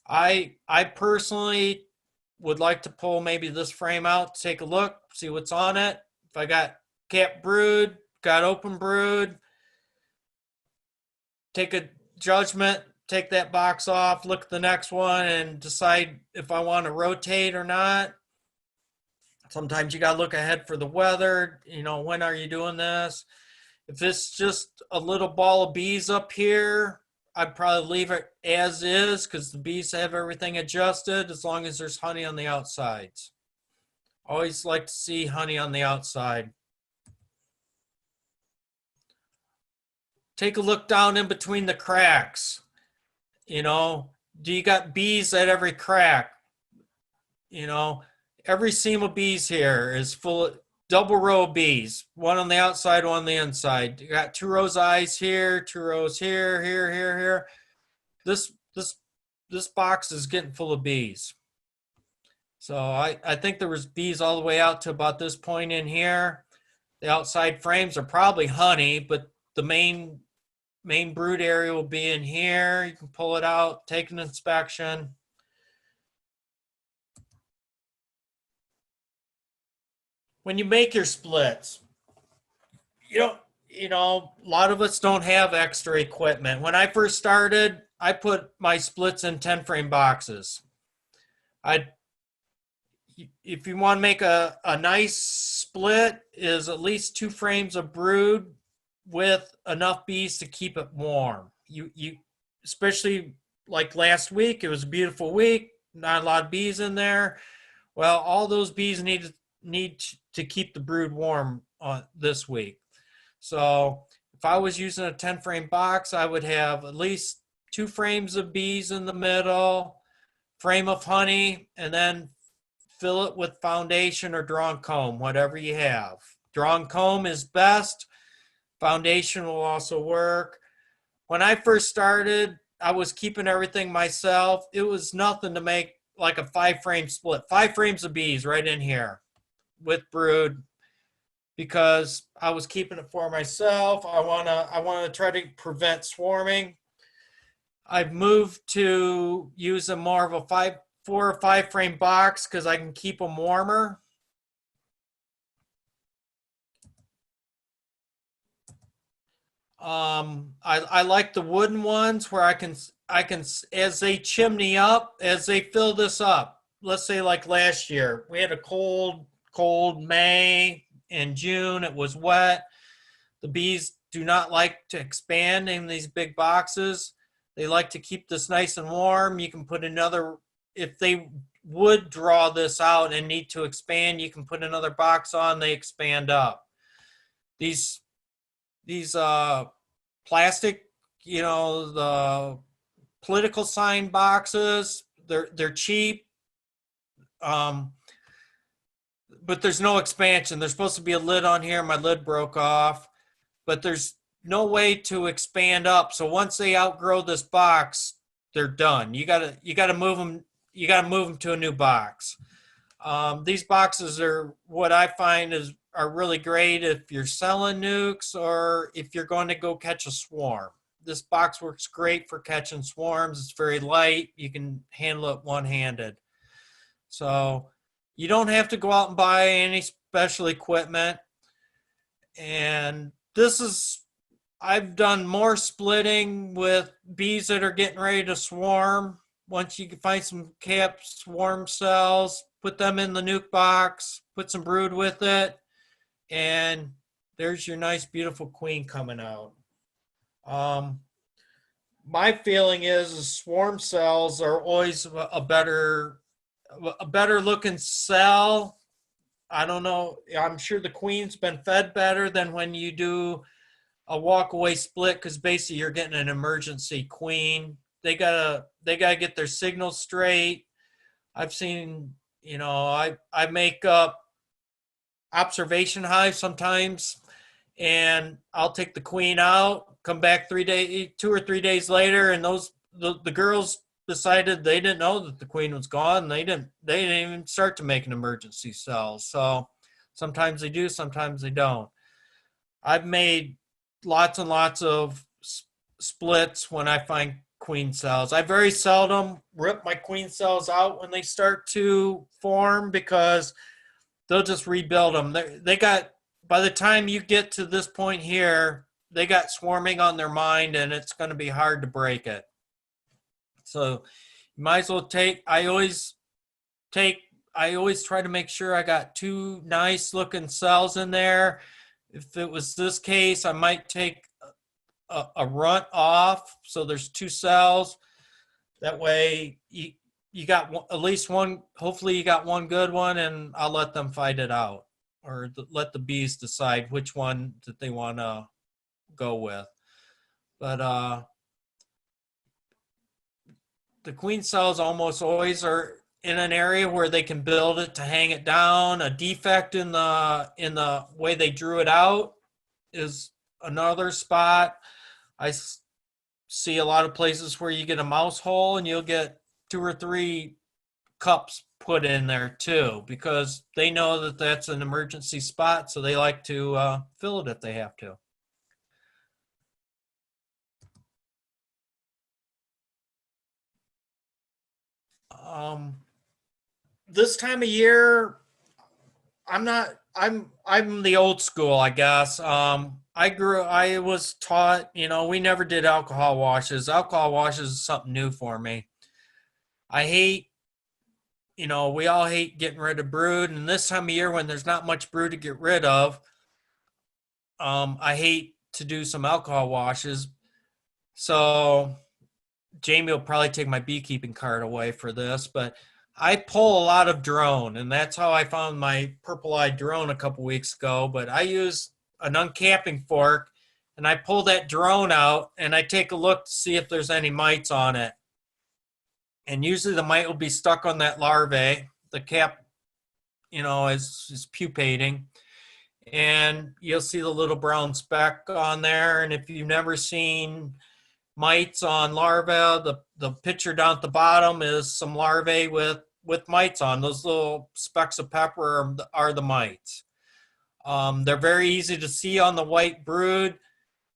I personally would like to pull maybe this frame out, take a look, see what's on it. If I got cap brood, got open brood, take a judgment, take that box off, look at the next one, and decide if I want to rotate or not. Sometimes you got to look ahead for the weather. You know, when are you doing this? If it's just a little ball of bees up here, I'd probably leave it as is because the bees have everything adjusted as long as there's honey on the outsides. Always like to see honey on the outside. Take a look down in between the cracks. You know, do you got bees at every crack? You know, every seam of bees here is full of double row of bees, one on the outside, one on the inside. You got 2 rows of eyes here, 2 rows here, here. This box is getting full of bees. So I think there was bees all the way out to about this point in here. The outside frames are probably honey, but the main brood area will be in here. You can pull it out, take an inspection. When you make your splits, you know, a lot of us don't have extra equipment. When I first started, I put my splits in 10 frame boxes. If you want to make a nice split, is at least 2 frames of brood with enough bees to keep it warm. You especially like last week, it was a beautiful week, not a lot of bees in there. Well, all those bees need to keep the brood warm this week. So if I was using a 10 frame box, I would have at least 2 frames of bees in the middle, frame of honey, and then fill it with foundation or drawn comb, whatever you have. Drawn comb is best. Foundation will also work. When I first started, I was keeping everything myself. It was nothing to make like a 5 frame split. 5 frames of bees right in here with brood, because I was keeping it for myself. I wanna try to prevent swarming. I've moved to use a more of a 4 or 5 frame box because I can keep them warmer. I like the wooden ones where I can as they chimney up, as they fill this up. Let's say like last year, we had a cold May and June. It was wet. The bees do not like to expand in these big boxes. They like to keep this nice and warm. You can put another, if they would draw this out and need to expand, you can put another box on, they expand up. These plastic, you know, the political sign boxes, they're cheap. But there's no expansion. There's supposed to be a lid on here. My lid broke off, but there's no way to expand up. So once they outgrow this box, they're done. You gotta move them. You gotta move them to a new box. These boxes are what I find are really great if you're selling nukes or if you're going to go catch a swarm. This box works great for catching swarms. It's very light. You can handle it one-handed. So you don't have to go out and buy any special equipment. And I've done more splitting with bees that are getting ready to swarm. Once you can find some capped swarm cells, put them in the nuke box, put some brood with it, and there's your nice, beautiful queen coming out. My feeling is swarm cells are always a better looking cell. I don't know. I'm sure the queen's been fed better than when you do a walk-away split, because basically you're getting an emergency queen. They gotta get their signals straight. I've seen, you know, I make up observation hives sometimes, and I'll take the queen out, come back 2 or 3 days later, and the girls decided they didn't know that the queen was gone. They didn't even start to make an emergency cell. So sometimes they do, sometimes they don't. I've made lots and lots of splits when I find queen cells. I very seldom rip my queen cells out when they start to form because they'll just rebuild them. They got, by the time you get to this point here, they got swarming on their mind and it's going to be hard to break it. So you might as well I always try to make sure I got 2 nice looking cells in there. If it was this case, I might take a runt off. So there's 2 cells. That way you got at least one, hopefully you got one good one, and I'll let them fight it out, or let the bees decide which one that they want to go with. But the queen cells almost always are in an area where they can build it to hang it down. A defect in the way they drew it out is another spot. I see a lot of places where you get a mouse hole and you'll get 2 or 3 cups put in there too, because they know that that's an emergency spot, so they like to fill it if they have to. This time of year, I'm the old school, I guess. I was taught, we never did alcohol washes. Alcohol washes is something new for me. I hate, we all hate getting rid of brood, and this time of year when there's not much brood to get rid of, I hate to do some alcohol washes. So Jamie will probably take my beekeeping card away for this, but I pull a lot of drone, and that's how I found my purple-eyed drone a couple weeks ago. But I use an uncapping fork, and I pull that drone out, and I take a look to see if there's any mites on it. And usually the mite will be stuck on that larvae. The cap, is pupating. And you'll see the little brown speck on there. And if you've never seen mites on larvae, the picture down at the bottom is some larvae with mites on. Those little specks of pepper are the mites. They're very easy to see on the white brood.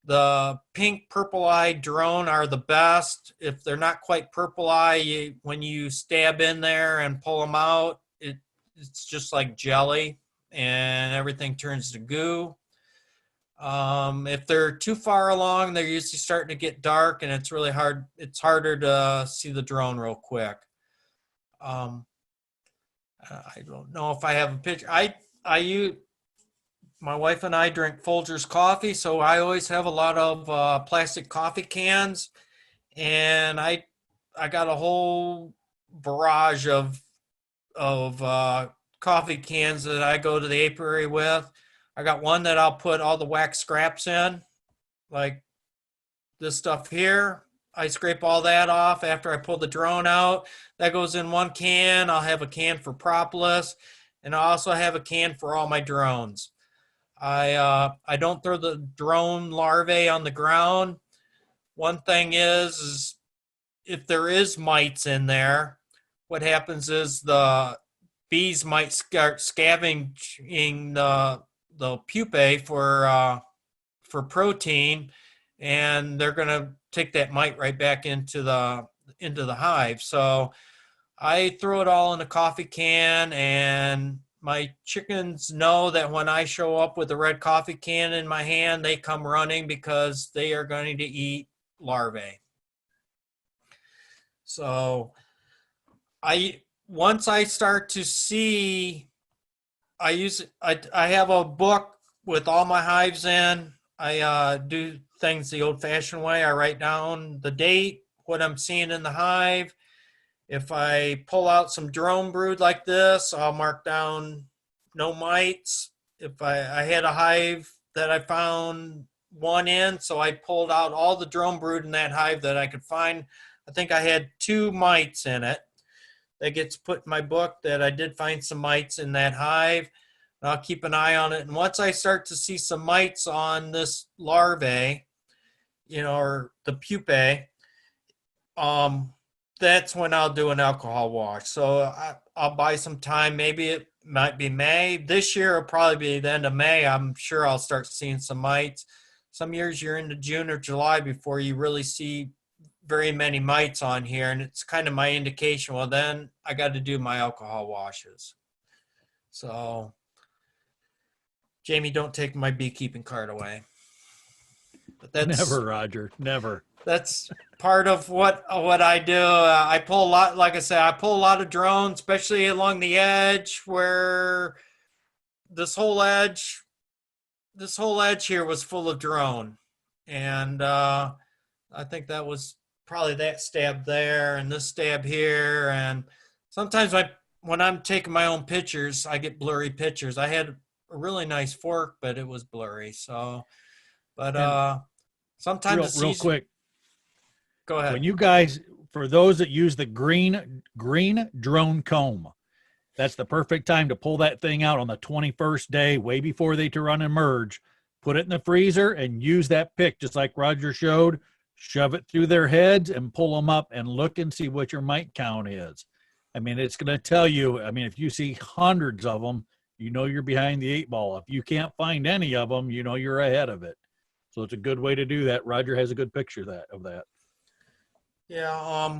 The pink purple-eyed drone are the best. If they're not quite purple-eye, when you stab in there and pull them out, it's just like jelly and everything turns to goo. If they're too far along, they're usually starting to get dark, and it's really hard. It's harder to see the drone real quick. I don't know if I have a picture. My wife and I drink Folgers coffee, so I always have a lot of plastic coffee cans, and I got a whole barrage of coffee cans that I go to the apiary with. I got one that I'll put all the wax scraps in, like this stuff here. I scrape all that off after I pull the drone out. That goes in one can. I'll have a can for propolis, and I also have a can for all my drones. I don't throw the drone larvae on the ground. One thing is if there is mites in there, what happens is the bees might start scavenging the pupae for protein, and they're going to take that mite right back into the hive. So I throw it all in a coffee can, and my chickens know that when I show up with a red coffee can in my hand, they come running because they are going to eat larvae. So once I start to see, I have a book with all my hives in. I do things the old-fashioned way. I write down the date, what I'm seeing in the hive. If I pull out some drone brood like this, I'll mark down no mites. If I had a hive that I found one in, so I pulled out all the drone brood in that hive that I could find. I think I had 2 mites in it. That gets put in my book that I did find some mites in that hive. I'll keep an eye on it. And once I start to see some mites on this larvae, or the pupae, that's when I'll do an alcohol wash. So I'll buy some time. Maybe it might be May. This year it'll probably be the end of May. I'm sure I'll start seeing some mites. Some years you're into June or July before you really see very many mites on here, and it's kind of my indication. Well, then I got to do my alcohol washes. So, Jamie, don't take my beekeeping card away. But Never, Roger. Never. that's part of what I do. I pull a lot, like I said, I pull a lot of drones, especially along the edge where this whole edge here was full of drone. And I think that was probably that stab there and this stab here. And sometimes when I'm taking my own pictures, I get blurry pictures. I had a really nice fork, but it was blurry. So, but sometimes Real quick, Go ahead. when you guys, for those that use the green drone comb, that's the perfect time to pull that thing out on the 21st day, way before they to run and merge. Put it in the freezer and use that pick, just like Roger showed. Shove it through their heads and pull them up and look and see what your mite count is. I mean, it's going to tell you. I mean, if you see hundreds of them, you know you're behind the 8 ball. If you can't find any of them, you know you're ahead of it. So it's a good way to do that. Roger has a good picture of that. Yeah,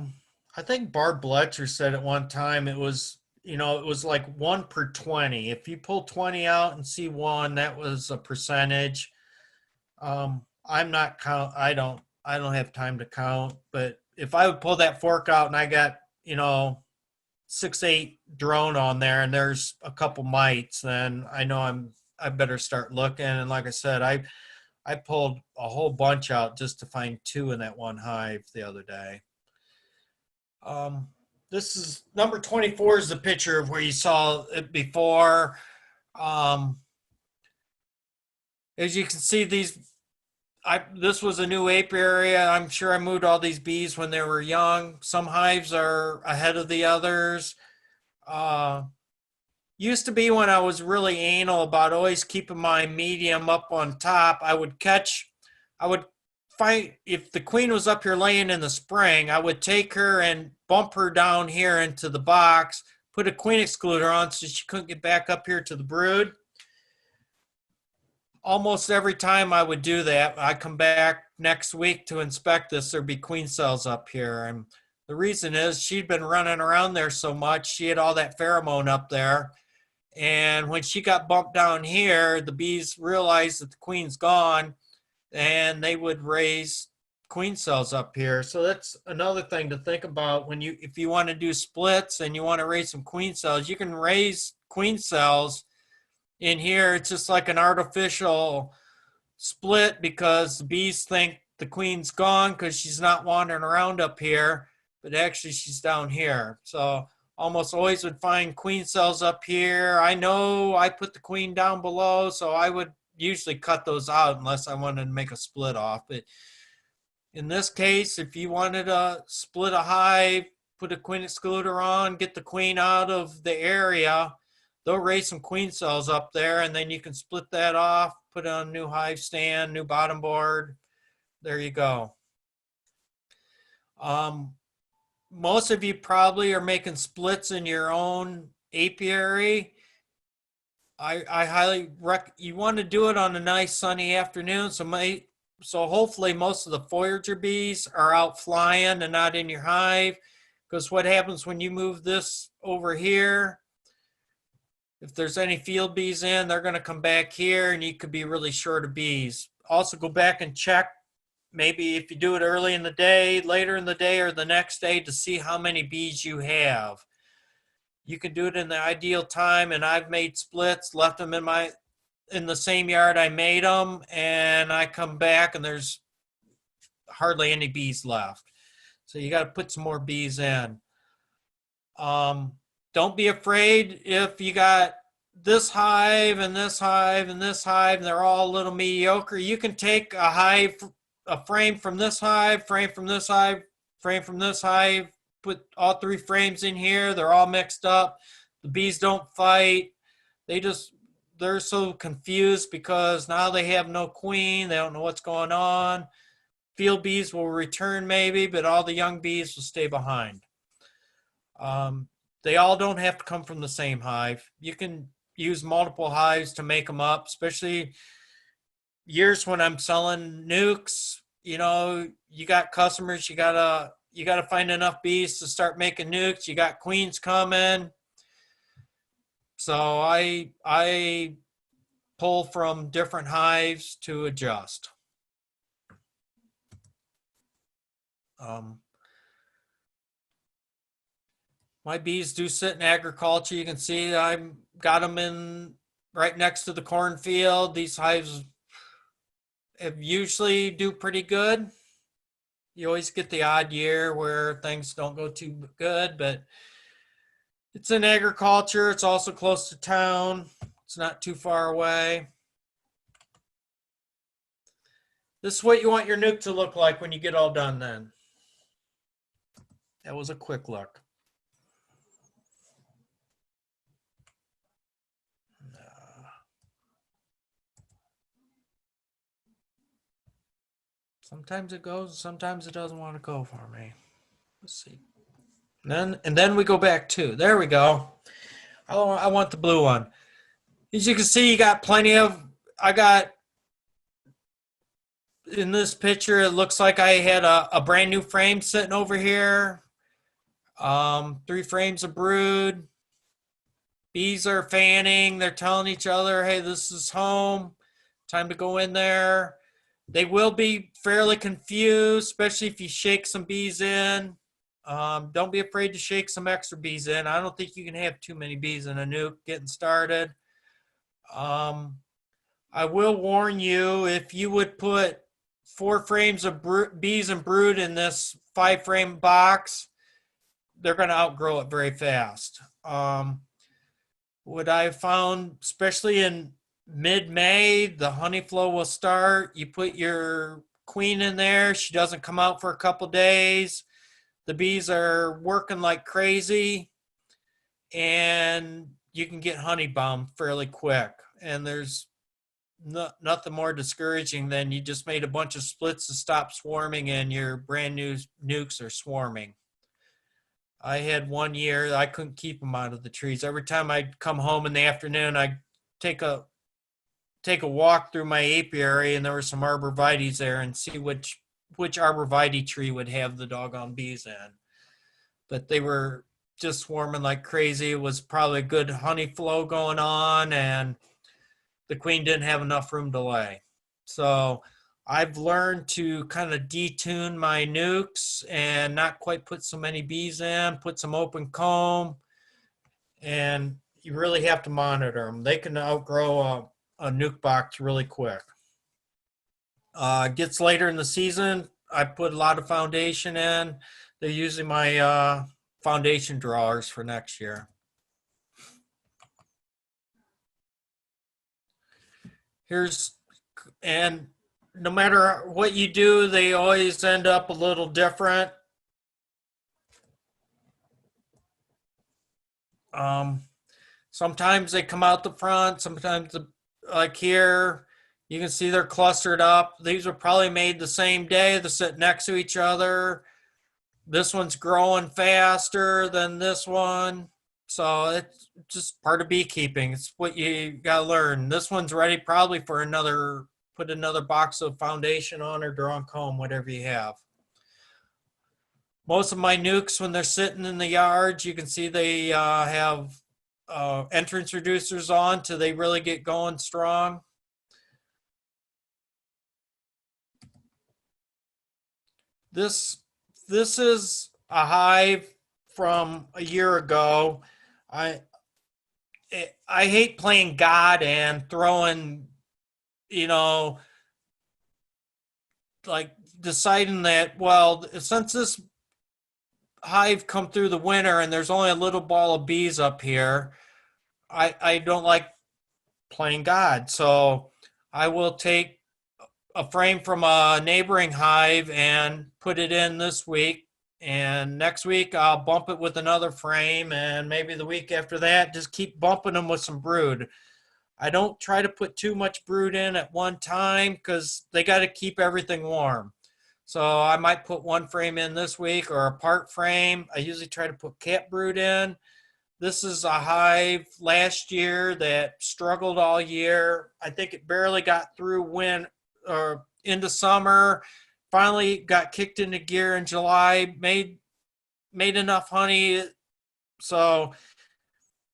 I think Barb Bletcher said at one time it was like 1 per 20. If you pull 20 out and see one, that was a percentage. I'm not count. I don't have time to count. But if I would pull that fork out and I got 6-8 drone on there and there's a couple mites, then I know I better start looking. And like I said, I pulled a whole bunch out just to find 2 in that one hive the other day. This is number 24 is the picture of where you saw it before. As you can see, this was a new apiary. I'm sure I moved all these bees when they were young. Some hives are ahead of the others. Used to be when I was really anal about always keeping my medium up on top, I would find, if the queen was up here laying in the spring, I would take her and bump her down here into the box, put a queen excluder on so she couldn't get back up here to the brood. Almost every time I would do that, I come back next week to inspect this, there'd be queen cells up here. And the reason is she'd been running around there so much, she had all that pheromone up there. And when she got bumped down here, the bees realized that the queen's gone and they would raise queen cells up here. So that's another thing to think about if you want to do splits and you want to raise some queen cells, you can raise queen cells in here. It's just like an artificial split because the bees think the queen's gone because she's not wandering around up here, but actually she's down here. So almost always would find queen cells up here. I know I put the queen down below, so I would usually cut those out unless I wanted to make a split off. But in this case, if you wanted to split a hive, put a queen excluder on, get the queen out of the area, they'll raise some queen cells up there, and then you can split that off, put it on a new hive stand, new bottom board. There you go. Most of you probably are making splits in your own apiary. I highly recommend you want to do it on a nice sunny afternoon. So hopefully most of the forager bees are out flying and not in your hive. Because what happens when you move this over here, if there's any field bees in, they're going to come back here and you could be really short of bees. Also go back and check maybe if you do it early in the day, later in the day, or the next day to see how many bees you have. You can do it in the ideal time, and I've made splits, left them in the same yard I made them, and I come back and there's hardly any bees left. So you got to put some more bees in. Don't be afraid if you got this hive and this hive and this hive, and they're all a little mediocre. You can take a frame from this hive, frame from this hive, frame from this hive, put all 3 frames in here. They're all mixed up. The bees don't fight. They're so confused because now they have no queen. They don't know what's going on. Field bees will return maybe, but all the young bees will stay behind. They all don't have to come from the same hive. You can use multiple hives to make them up, especially years when I'm selling nukes. you know, you got customers, you gotta find enough bees to start making nukes. You got queens coming. So I pull from different hives to adjust. My bees do sit in agriculture. You can see I've got them in right next to the cornfield. These hives have usually do pretty good. You always get the odd year where things don't go too good, but it's in agriculture. It's also close to town. It's not too far away. This is what you want your nuke to look like when you get all done then. That was a quick look. Sometimes it goes, sometimes it doesn't want to go for me. Let's see. And then we go back to, there we go. I want the blue one. As you can see, you got plenty of, I got, in this picture, it looks like I had a brand new frame sitting over here. 3 frames of brood. Bees are fanning. They're telling each other, hey, this is home. Time to go in there. They will be fairly confused, especially if you shake some bees in. Don't be afraid to shake some extra bees in. I don't think you can have too many bees in a nuke getting started. I will warn you, if you would put 4 frames of bees and brood in this 5-frame box, they're going to outgrow it very fast. What I found, especially in mid-May, the honey flow will start. You put your queen in there. She doesn't come out for a couple days. The bees are working like crazy, and you can get honey bombed fairly quick. And there's nothing more discouraging than you just made a bunch of splits to stop swarming, and your brand new nukes are swarming. I had one year I couldn't keep them out of the trees. Every time I'd come home in the afternoon, I'd take a walk through my apiary, and there were some arborvitaes there, and see which arborvitae tree would have the doggone bees in. But they were just swarming like crazy. It was probably a good honey flow going on, and the queen didn't have enough room to lay. So I've learned to kind of detune my nukes and not quite put so many bees in, put some open comb, and you really have to monitor them. They can outgrow a nuke box really quick. Gets later in the season, I put a lot of foundation in. They're using my foundation drawers for next year. And no matter what you do, they always end up a little different. Sometimes they come out the front, sometimes like here, you can see they're clustered up. These were probably made the same day. They're sitting next to each other. This one's growing faster than this one. So it's just part of beekeeping. It's what you got to learn. This one's ready probably for put another box of foundation on or drawn comb, whatever you have. Most of my nukes, when they're sitting in the yards, you can see they have entrance reducers on till they really get going strong. This is a hive from a year ago. I hate playing God and throwing, like deciding that, well, since this hive come through the winter and there's only a little ball of bees up here, I don't like playing God. So I will take a frame from a neighboring hive and put it in this week. And next week I'll bump it with another frame, and maybe the week after that, just keep bumping them with some brood. I don't try to put too much brood in at one time because they got to keep everything warm. So I might put one frame in this week or a part frame. I usually try to put cat brood in. This is a hive last year that struggled all year. I think it barely got through winter or into summer. finally got kicked into gear in July, made enough honey. So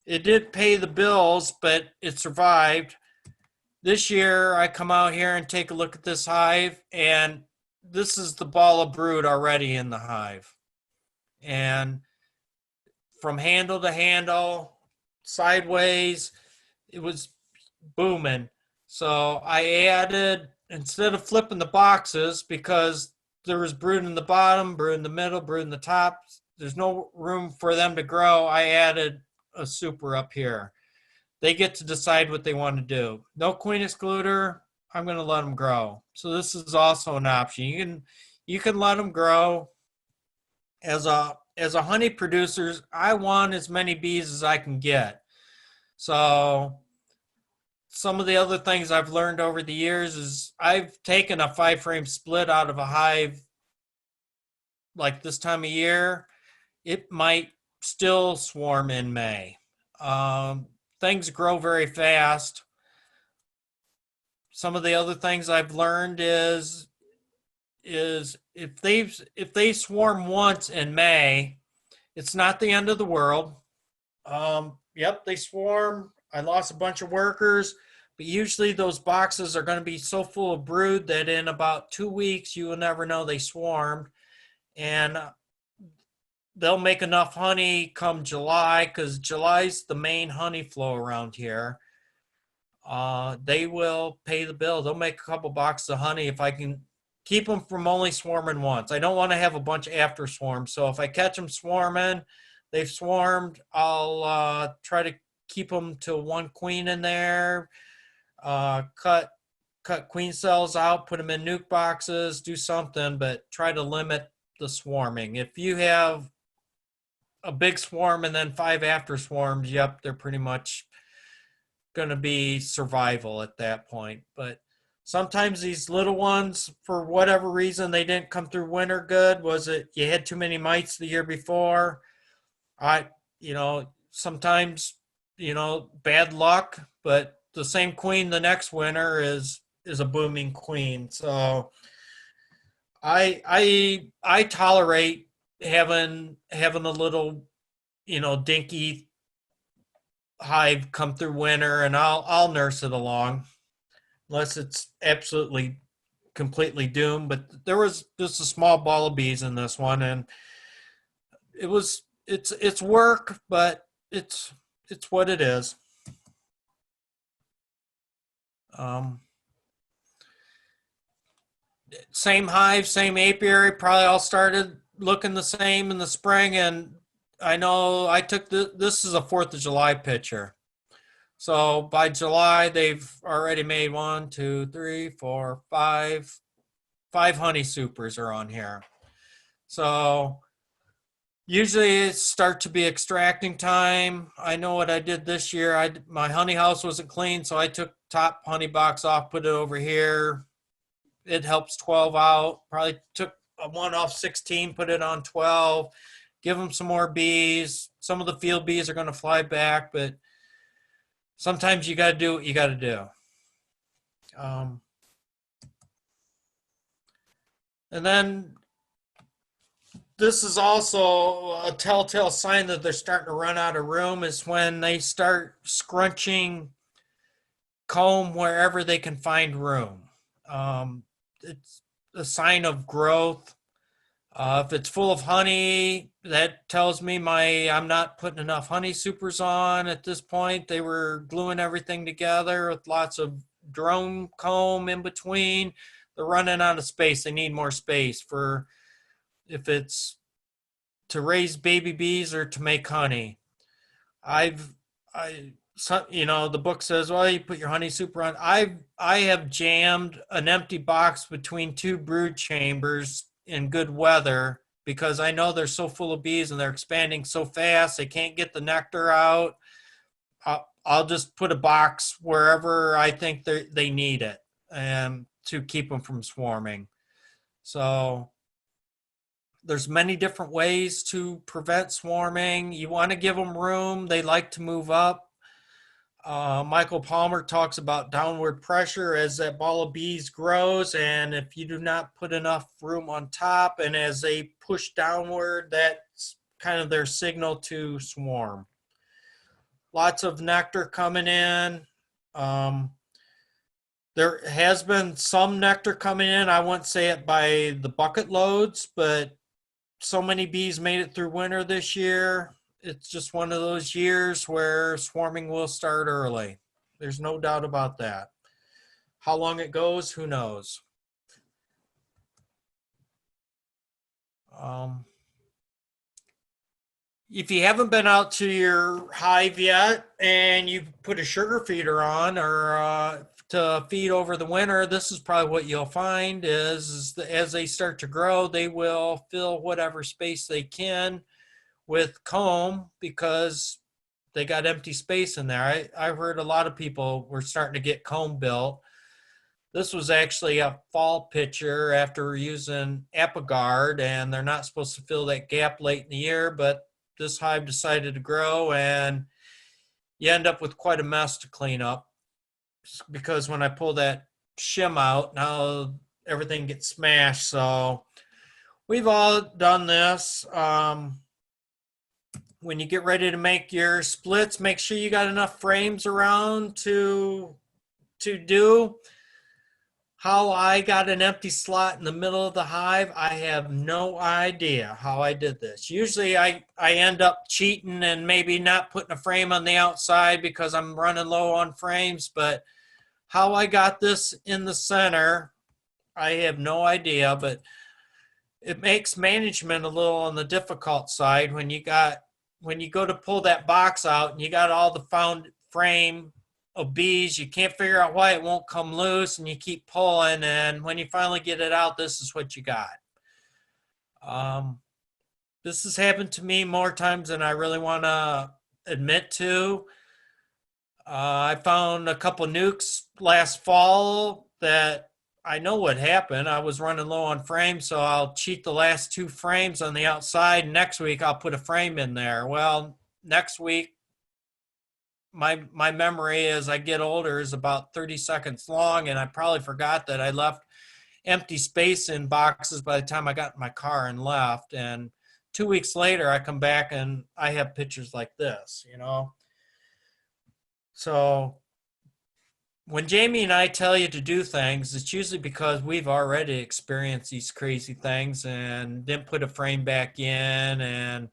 it did pay the bills, but it survived. This year, I come out here and take a look at this hive, and this is the ball of brood already in the hive. And from handle to handle, sideways, it was booming. So I added, instead of flipping the boxes, because there was brood in the bottom, brood in the middle, brood in the top, there's no room for them to grow, I added a super up here. They get to decide what they want to do. No queen excluder, I'm going to let them grow. So this is also an option. You can let them grow. As a honey producer, I want as many bees as I can get. So some of the other things I've learned over the years is I've taken a 5-frame split out of a hive like this time of year. It might still swarm in May. Things grow very fast. Some of the other things I've learned is if they swarm once in May, it's not the end of the world. Yep, they swarm. I lost a bunch of workers, but usually those boxes are going to be so full of brood that in about 2 weeks you will never know they swarmed, and they'll make enough honey come July, because July's the main honey flow around here. They will pay the bill. They'll make a couple boxes of honey if I can keep them from only swarming once. I don't want to have a bunch after swarms. So if I catch them swarming, they've swarmed, I'll try to keep them to one queen in there, cut queen cells out, put them in nuke boxes, do something, but try to limit the swarming. If you have a big swarm and then 5 after swarms, yep, they're pretty much going to be survival at that point. But sometimes these little ones, for whatever reason, they didn't come through winter good. Was it you had too many mites the year before? Sometimes, bad luck, but the same queen the next winter is a booming queen. So I tolerate having a little, dinky hive come through winter, and I'll nurse it along unless it's absolutely completely doomed. But there was just a small ball of bees in this one, and it's work, but it's what it is. Same hive, same apiary, probably all started looking the same in the spring, and I know I took this is a 4th of July picture. So by July, they've already made 1, 2, 3, 4, 5 honey supers are on here. So usually it starts to be extracting time. I know what I did this year. My honey house wasn't clean, so I took top honey box off, put it over here. It helps 12 out. Probably took a one off 16, put it on 12. Give them some more bees. Some of the field bees are going to fly back, but sometimes you got to do what you got to do. And then this is also a telltale sign that they're starting to run out of room, is when they start scrunching comb wherever they can find room. It's a sign of growth. If it's full of honey, that tells me I'm not putting enough honey supers on at this point. They were gluing everything together with lots of drone comb in between. They're running out of space. They need more space for if it's to raise baby bees or to make honey. The book says, well, you put your honey super on. I have jammed an empty box between 2 brood chambers in good weather, because I know they're so full of bees and they're expanding so fast they can't get the nectar out. I'll just put a box wherever I think they need it, and to keep them from swarming. So there's many different ways to prevent swarming. You want to give them room. They like to move up. Michael Palmer talks about downward pressure as that ball of bees grows, and if you do not put enough room on top, and as they push downward, that's kind of their signal to swarm. Lots of nectar coming in. There has been some nectar coming in. I wouldn't say it by the bucket loads, but so many bees made it through winter this year. It's just one of those years where swarming will start early. There's no doubt about that. How long it goes, who knows? If you haven't been out to your hive yet and you've put a sugar feeder on or to feed over the winter, this is probably what you'll find is as they start to grow, they will fill whatever space they can with comb because they got empty space in there. I heard a lot of people were starting to get comb built. This was actually a fall picture after using Apigard, and they're not supposed to fill that gap late in the year, but this hive decided to grow, and you end up with quite a mess to clean up because when I pull that shim out, now everything gets smashed. So we've all done this. When you get ready to make your splits, make sure you got enough frames around to do. How I got an empty slot in the middle of the hive, I have no idea how I did this. Usually I end up cheating and maybe not putting a frame on the outside because I'm running low on frames, but how I got this in the center, I have no idea, but it makes management a little on the difficult side when you go to pull that box out and you got all the found frame of bees, you can't figure out why it won't come loose and you keep pulling, and when you finally get it out, this is what you got. This has happened to me more times than I really want to admit to. I found a couple nukes last fall that I know what happened. I was running low on frames, so I'll cheat the last 2 frames on the outside. Next week, I'll put a frame in there. Well, next week, my memory as I get older is about 30 seconds long, and I probably forgot that I left empty space in boxes by the time I got in my car and left. And 2 weeks later, I come back and I have pictures like this, you know? So when Jamie and I tell you to do things, it's usually because we've already experienced these crazy things and didn't put a frame back in. And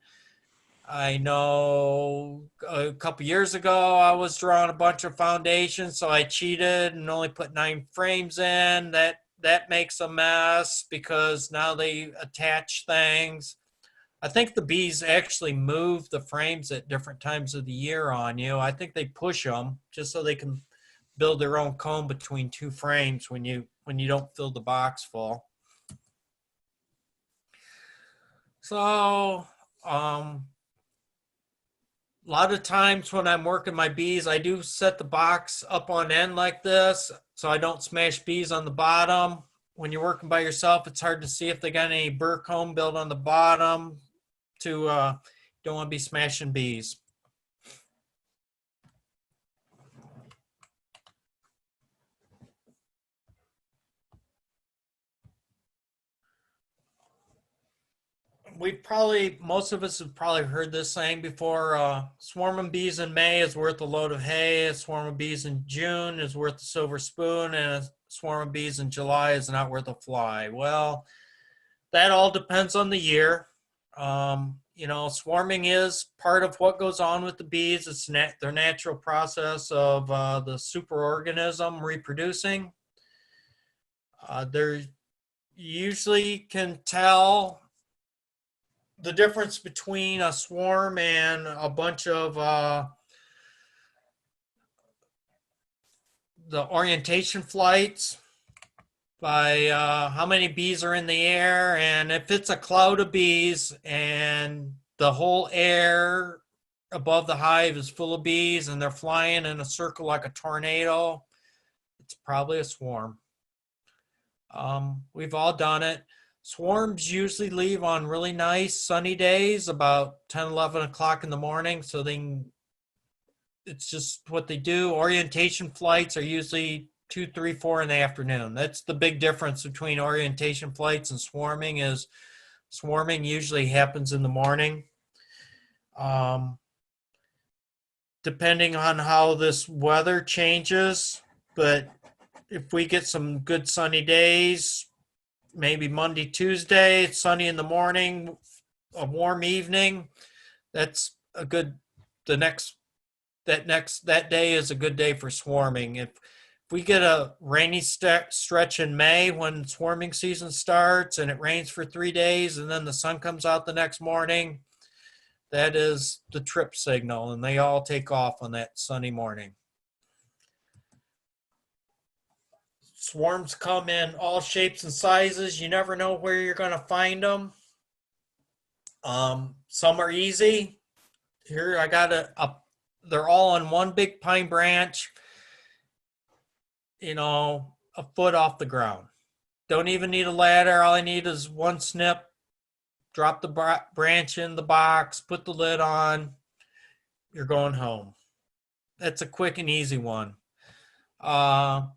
I know a couple years ago I was drawing a bunch of foundations, so I cheated and only put 9 frames in. That makes a mess because now they attach things. I think the bees actually move the frames at different times of the year on you. I think they push them just so they can build their own comb between 2 frames when you don't fill the box full. So a lot of times when I'm working my bees, I do set the box up on end like this so I don't smash bees on the bottom. When you're working by yourself, it's hard to see if they got any burr comb built on the bottom to don't want to be smashing bees. Most of us have probably heard this saying before, swarming bees in May is worth a load of hay, a swarm of bees in June is worth a silver spoon, and a swarm of bees in July is not worth a fly. Well, that all depends on the year. You know, swarming is part of what goes on with the bees. It's their natural process of the superorganism reproducing. They usually can tell the difference between a swarm and a bunch of the orientation flights by how many bees are in the air. And if it's a cloud of bees and the whole air above the hive is full of bees and they're flying in a circle like a tornado, it's probably a swarm. We've all done it. Swarms usually leave on really nice sunny days about 10, 11 o'clock in the morning so they can it's just what they do. Orientation flights are usually 2, 3, 4 in the afternoon. That's the big difference between orientation flights and swarming is swarming usually happens in the morning. Depending on how this weather changes, but if we get some good sunny days, maybe Monday, Tuesday, it's sunny in the morning, a warm evening, that's a good, that day is a good day for swarming. If we get a rainy stretch in May when swarming season starts and it rains for 3 days and then the sun comes out the next morning, that is the trip signal, and they all take off on that sunny morning. Swarms come in all shapes and sizes. You never know where you're going to find them. Some are easy. Here I got they're all on one big pine branch, a foot off the ground. Don't even need a ladder. All I need is one snip. Drop the branch in the box, put the lid on, you're going home. That's a quick and easy one. I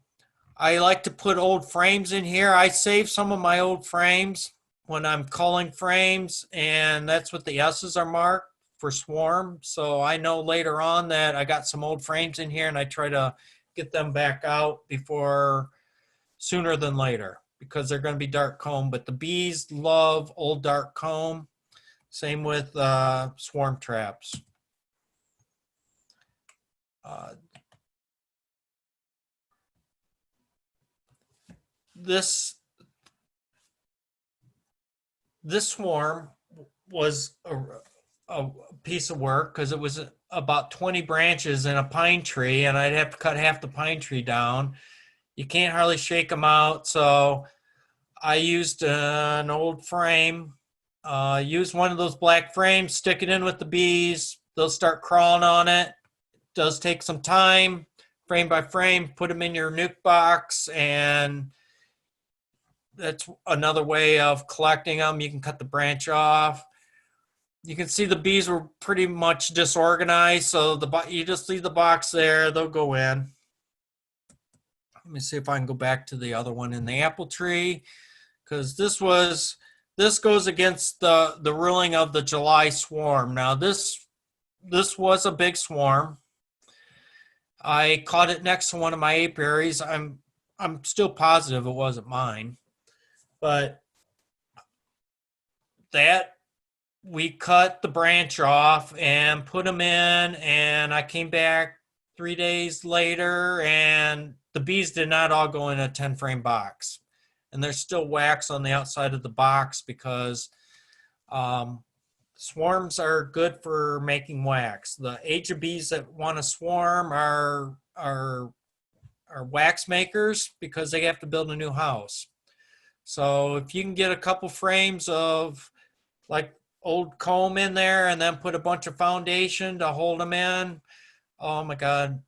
like to put old frames in here. I save some of my old frames when I'm culling frames, and that's what the S's are marked for swarm. So I know later on that I got some old frames in here, and I try to get them back out sooner than later, because they're going to be dark comb. But the bees love old dark comb. Same with swarm traps. This swarm was a piece of work because it was about 20 branches in a pine tree, and I'd have to cut half the pine tree down. You can't hardly shake them out, so I used an old frame, use one of those black frames, stick it in with the bees. They'll start crawling on it. It does take some time, frame by frame, put them in your nuke box, and that's another way of collecting them. You can cut the branch off. You can see the bees were pretty much disorganized, so you just leave the box there. They'll go in. Let me see if I can go back to the other one in the apple tree, because this goes against the ruling of the July swarm. Now this was a big swarm. I caught it next to one of my apiaries. I'm still positive it wasn't mine, but we cut the branch off and put them in, and I came back 3 days later, and the bees did not all go in a 10-frame box. And there's still wax on the outside of the box because swarms are good for making wax. The age of bees that want to swarm are wax makers because they have to build a new house. So if you can get a couple frames of like old comb in there and then put a bunch of foundation to hold them in, oh my God,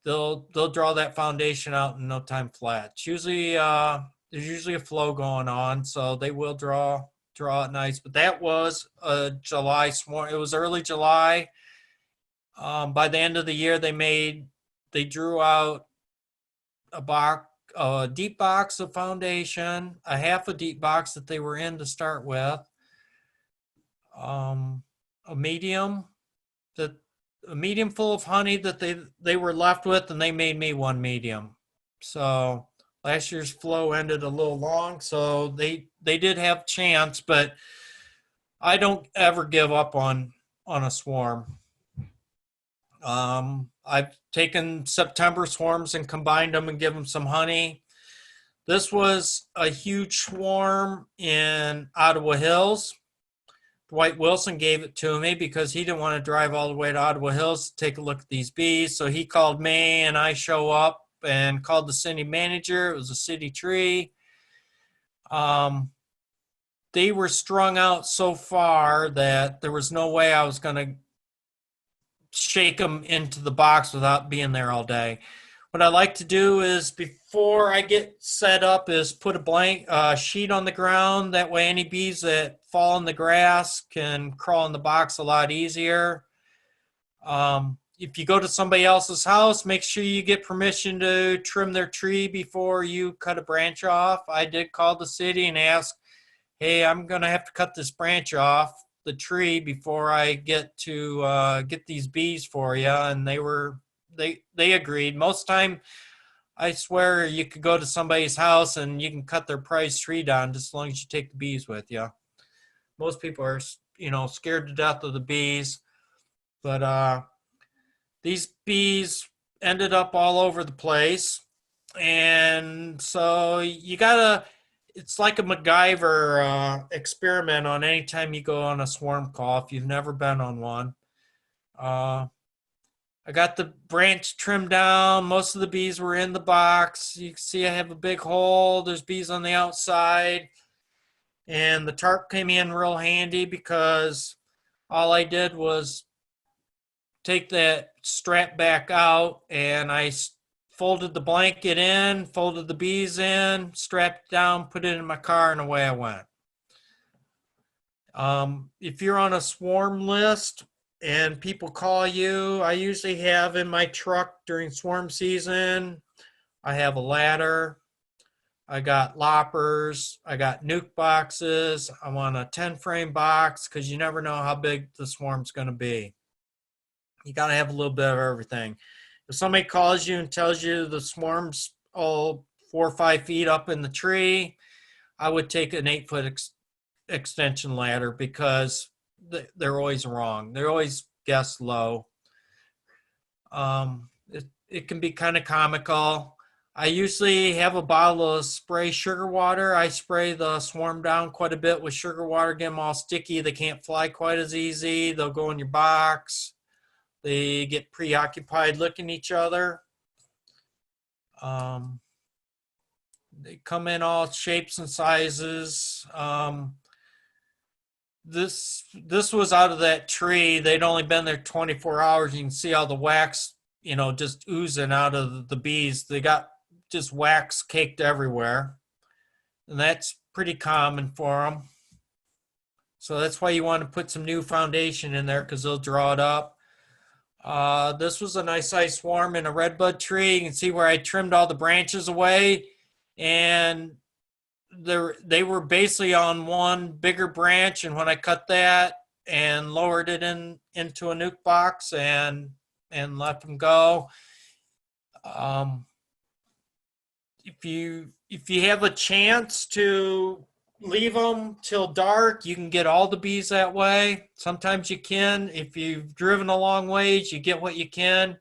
they'll draw that foundation out in no time flat. It's usually there's usually a flow going on, so they will draw it nice. But that was a July swarm. It was early July. By the end of the year, they drew out a deep box of foundation, a half a deep box that they were in to start with, a medium full of honey that they were left with, and they made me one medium. So last year's flow ended a little long, so they did have chance, but I don't ever give up on a swarm. I've taken September swarms and combined them and give them some honey. This was a huge swarm in Ottawa Hills. Dwight Wilson gave it to me because he didn't want to drive all the way to Ottawa Hills to take a look at these bees. So he called me, and I show up and called the city manager. It was a city tree. They were strung out so far that there was no way I was going to shake them into the box without being there all day. What I like to do is, before I get set up, is put a blank sheet on the ground. That way any bees that fall in the grass can crawl in the box a lot easier. if you go to somebody else's house, make sure you get permission to trim their tree before you cut a branch off. I did call the city and ask, hey, I'm going to have to cut this branch off the tree before I get to get these bees for you. And they agreed. Most time, I swear you could go to somebody's house and you can cut their prize tree down just as long as you take the bees with you. Most people are, scared to death of the bees, but these bees ended up all over the place. And so it's like a MacGyver experiment on any time you go on a swarm call if you've never been on one. I got the branch trimmed down. Most of the bees were in the box. You can see I have a big hole. There's bees on the outside. And the tarp came in real handy because all I did was take that strap back out and I folded the blanket in, folded the bees in, strapped it down, put it in my car, and away I went. If you're on a swarm list and people call you, I usually have in my truck during swarm season, I have a ladder, I got loppers, I got nuke boxes, I want a 10 frame box because you never know how big the swarm's going to be. You got to have a little bit of everything. If somebody calls you and tells you the swarm's 4 or 5 feet up in the tree, I would take an 8-foot extension ladder because they're always wrong. They're always guess low. It can be kind of comical. I usually have a bottle of spray sugar water. I spray the swarm down quite a bit with sugar water, get them all sticky. They can't fly quite as easy. They'll go in your box. They get preoccupied licking each other. They come in all shapes and sizes. This was out of that tree. They'd only been there 24 hours. You can see all the wax, just oozing out of the bees. They got just wax caked everywhere. And that's pretty common for them. So that's why you want to put some new foundation in there because they'll draw it up. This was a nice size swarm in a redbud tree. You can see where I trimmed all the branches away, and they were basically on one bigger branch. And when I cut that and lowered it into a nuke box and let them go, if you have a chance to leave them till dark, you can get all the bees that way. Sometimes you can. If you've driven a long ways, you get what you can.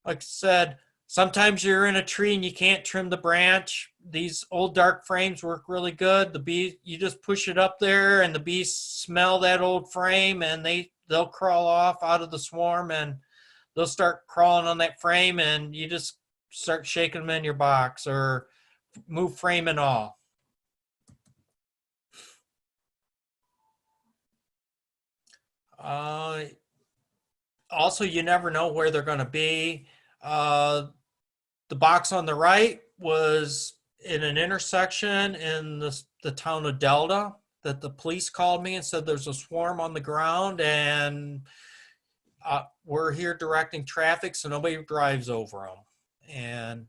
Like I said, sometimes you're in a tree and you can't trim the branch. These old dark frames work really good. The bees, you just push it up there and the bees smell that old frame and they'll crawl off out of the swarm and they'll start crawling on that frame and you just start shaking them in your box or move frame and all. Also, you never know where they're going to be. The box on the right was in an intersection in the town of Delta that the police called me and said there's a swarm on the ground and we're here directing traffic so nobody drives over them. And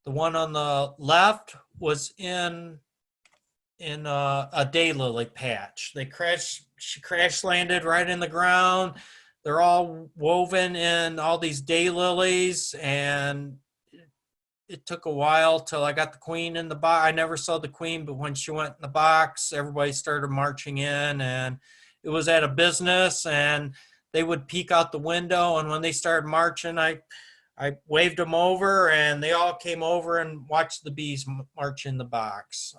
the one on the left was in a daylily patch. She crash landed right in the ground. They're all woven in all these daylilies, and it took a while till I got the queen in the box. I never saw the queen, but when she went in the box, everybody started marching in, and it was at a business, and they would peek out the window, and when they started marching, I waved them over, and they all came over and watched the bees march in the box.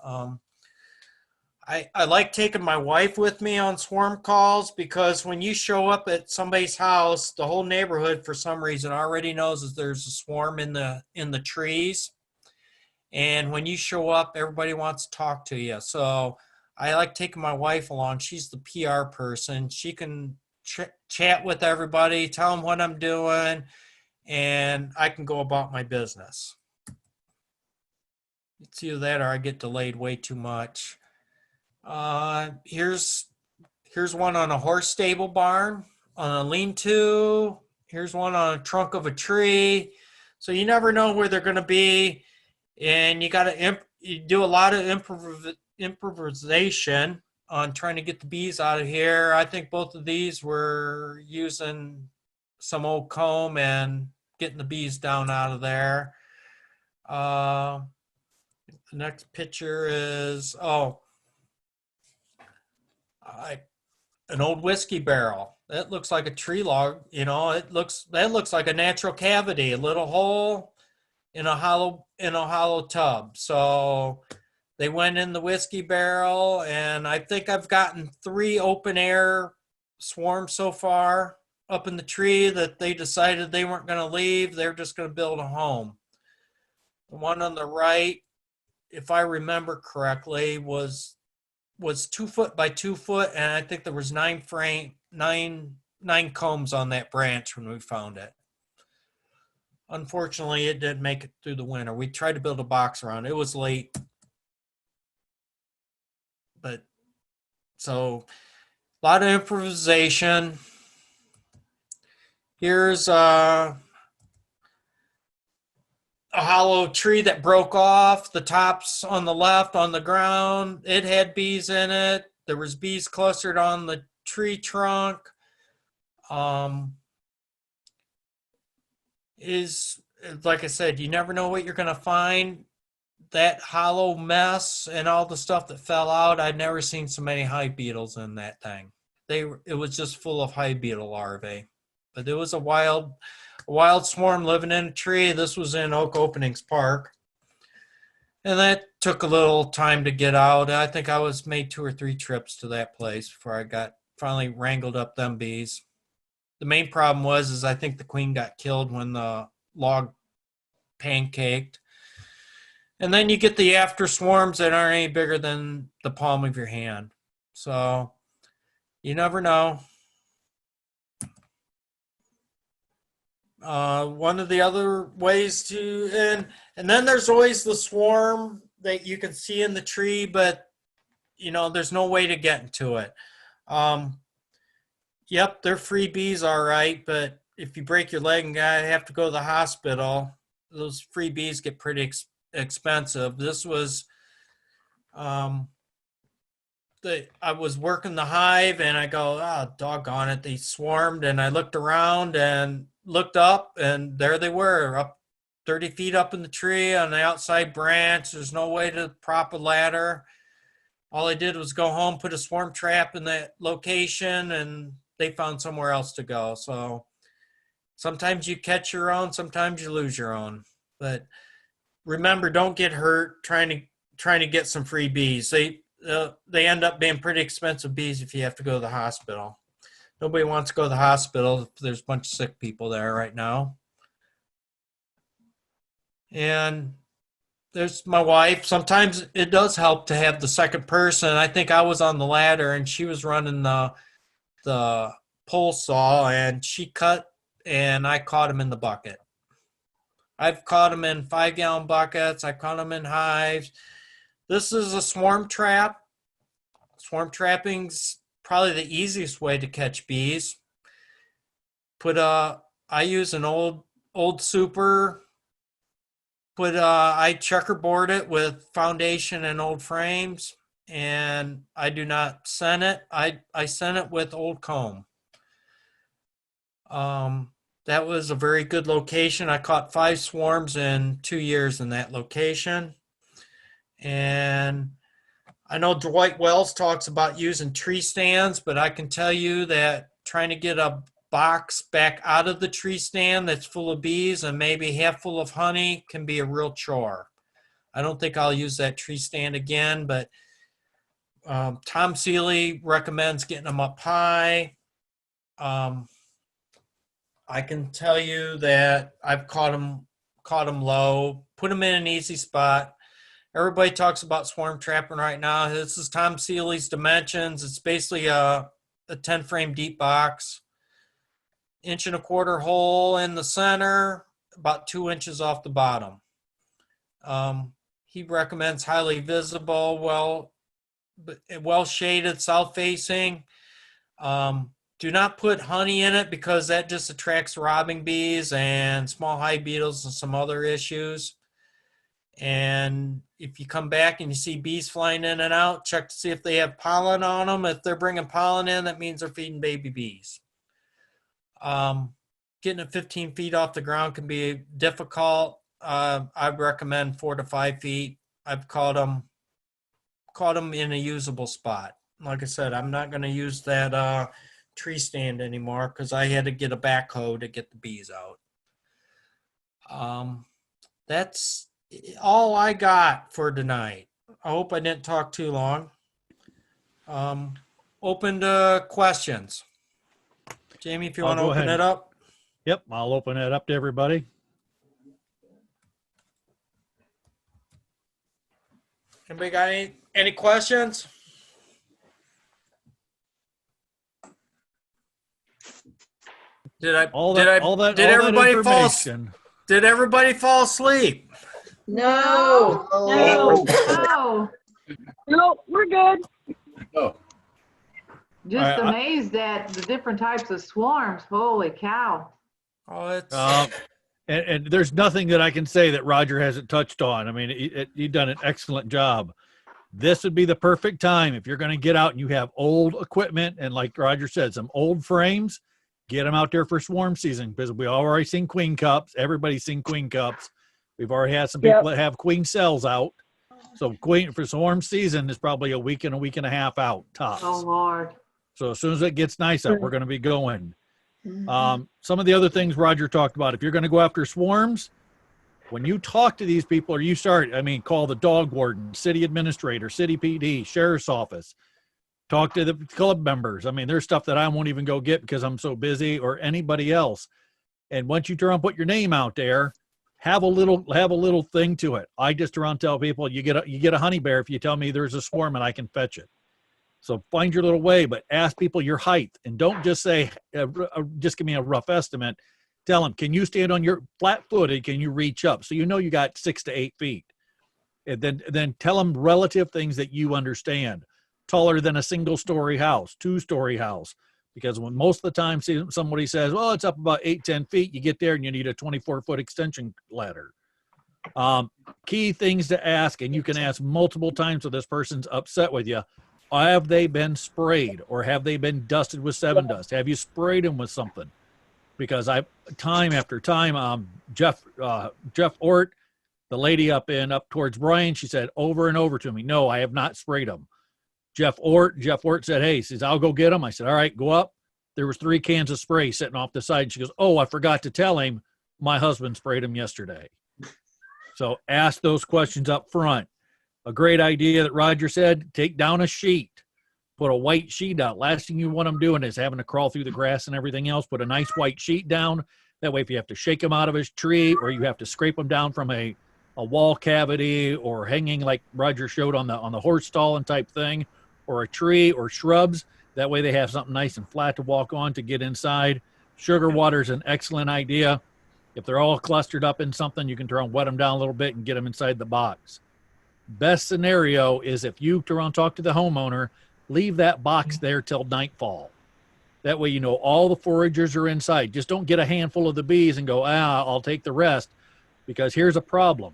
I like taking my wife with me on swarm calls because when you show up at somebody's house, the whole neighborhood for some reason already knows that there's a swarm in the trees. And when you show up, everybody wants to talk to you. So I like taking my wife along. She's the PR person. She can chat with everybody, tell them what I'm doing, and I can go about my business. It's either that or I get delayed way too much. Here's one on a horse stable barn, on a lean-to. Here's one on a trunk of a tree. So you never know where they're going to be. And you got to you do a lot of improvisation on trying to get the bees out of here. I think both of these were using some old comb and getting the bees down out of there. The next picture is, an old whiskey barrel. That looks like a tree log. You know, that looks like a natural cavity, a little hole in a hollow tub. So they went in the whiskey barrel, and I think I've gotten 3 open air swarms so far up in the tree that they decided they weren't going to leave. They're just going to build a home. The one on the right, if I remember correctly, was 2 foot by 2 foot, and I think there was 9 combs on that branch when we found it. Unfortunately, it didn't make it through the winter. We tried to build a box around it. It was late. But so a lot of improvisation. Here's a hollow tree that broke off. The top's on the left on the ground. It had bees in it. There was bees clustered on the tree trunk. Is like I said, you never know what you're going to find. That hollow mess and all the stuff that fell out, I'd never seen so many hive beetles in that thing. It was just full of hive beetle larvae. But there was a wild swarm living in a tree. This was in Oak Openings Park. And that took a little time to get out. I think I made 2 or 3 trips to that place before I finally wrangled up them bees. The main problem was I think the queen got killed when the log pancaked. And then you get the after swarms that aren't any bigger than the palm of your hand. So you never know. One of the other ways to, and then there's always the swarm that you can see in the tree, but there's no way to get into it. Yep, they're free bees, all right, but if you break your leg and have to go to the hospital, those free bees get pretty expensive. This was, I was working the hive and I go, doggone it, they swarmed, and I looked around and looked up, and there they were, up 30 feet up in the tree on the outside branch. There's no way to prop a ladder. All I did was go home, put a swarm trap in that location, and they found somewhere else to go. So sometimes you catch your own, sometimes you lose your own. But remember, don't get hurt trying to get some free bees. They end up being pretty expensive bees if you have to go to the hospital. Nobody wants to go to the hospital if there's a bunch of sick people there right now. And there's my wife. Sometimes it does help to have the second person. I think I was on the ladder and she was running the pole saw, and she cut and I caught him in the bucket. I've caught them in 5-gallon buckets. I caught them in hives. This is a swarm trap. Swarm trapping's probably the easiest way to catch bees. I use an old super. I checkerboard it with foundation and old frames, and I do not scent it. I scent it with old comb. That was a very good location. I caught 5 swarms in 2 years in that location. And I know Dwight Wells talks about using tree stands, but I can tell you that trying to get a box back out of the tree stand that's full of bees and maybe half full of honey can be a real chore. I don't think I'll use that tree stand again, but Tom Seeley recommends getting them up high. I can tell you that I've caught them low, put them in an easy spot. Everybody talks about swarm trapping right now. This is Tom Seeley's dimensions. It's basically a 10 frame deep box, 1.25 inch hole in the center, about 2 inches off the bottom. He recommends highly visible, well shaded, south facing. Do not put honey in it because that just attracts robbing bees and small hive beetles and some other issues. And if you come back and you see bees flying in and out, check to see if they have pollen on them. If they're bringing pollen in, that means they're feeding baby bees. Getting it 15 feet off the ground can be difficult. I'd recommend 4 to 5 feet. I've caught them in a usable spot. Like I said, I'm not going to use that tree stand anymore because I had to get a backhoe to get the bees out. That's all I got for tonight. I hope I didn't talk too long. Open to questions. Jamie, if you I'll want to go open ahead. it up. Yep, I'll open it up to everybody. Anybody got any questions? Did everybody fall asleep? No. Oh, No. No, we're good. Just All right, amazed at the different types of swarms. Holy cow. Oh, it's And there's nothing that I can say that Roger hasn't touched on. I mean, you've done an excellent job. This would be the perfect time if you're going to get out and you have old equipment and, like Roger said, some old frames, get them out there for swarm season because we already seen queen cups. Everybody's seen queen cups. We've already had some people that have queen cells out. So queen for swarm season is probably a week and a half out tops. Oh, Lord. So as soon as it gets nice out, we're going to be going. Some of the other things Roger talked about, if you're going to go after swarms, when you talk to these people or you start, call the dog warden, city administrator, city PD, sheriff's office, talk to the club members. There's stuff that I won't even go get because I'm so busy, or anybody else. And once you turn and put your name out there, have a little thing to it. I just around tell people you get a honey bear if you tell me there's a swarm and I can fetch it. So find your little way, but ask people your height and don't just say, just give me a rough estimate. Tell them, can you stand on your flat footed? Can you reach up? So you know you got 6 to 8 feet. And then tell them relative things that you understand. Taller than a single-story house, 2-story house. Because when most of the time somebody says, well, it's up about 8-10 feet, you get there and you need a 24-foot extension ladder. Key things to ask, and you can ask multiple times if this person's upset with you. Have they been sprayed or have they been dusted with 7 dust? Have you sprayed them with something? Because time after time, Jeff Ort, the lady up towards Bryan, she said over and over to me, no, I have not sprayed them. Jeff Ort said, hey, he says, I'll go get them. I said, all right, go up. There was 3 cans of spray sitting off the side. And she goes, oh, I forgot to tell him my husband sprayed him yesterday. So ask those questions up front. A great idea that Roger said, take down a sheet, put a white sheet out. Last thing you want them doing is having to crawl through the grass and everything else. Put a nice white sheet down. That way, if you have to shake him out of his tree or you have to scrape him down from a wall cavity or hanging like Roger showed on the horse stall and type thing, or a tree or shrubs, that way they have something nice and flat to walk on to get inside. Sugar water is an excellent idea. If they're all clustered up in something, you can turn and wet them down a little bit and get them inside the box. Best scenario is if you turn around, talk to the homeowner, leave that box there till nightfall. That way you know all the foragers are inside. Just don't get a handful of the bees and go, I'll take the rest. Because here's a problem.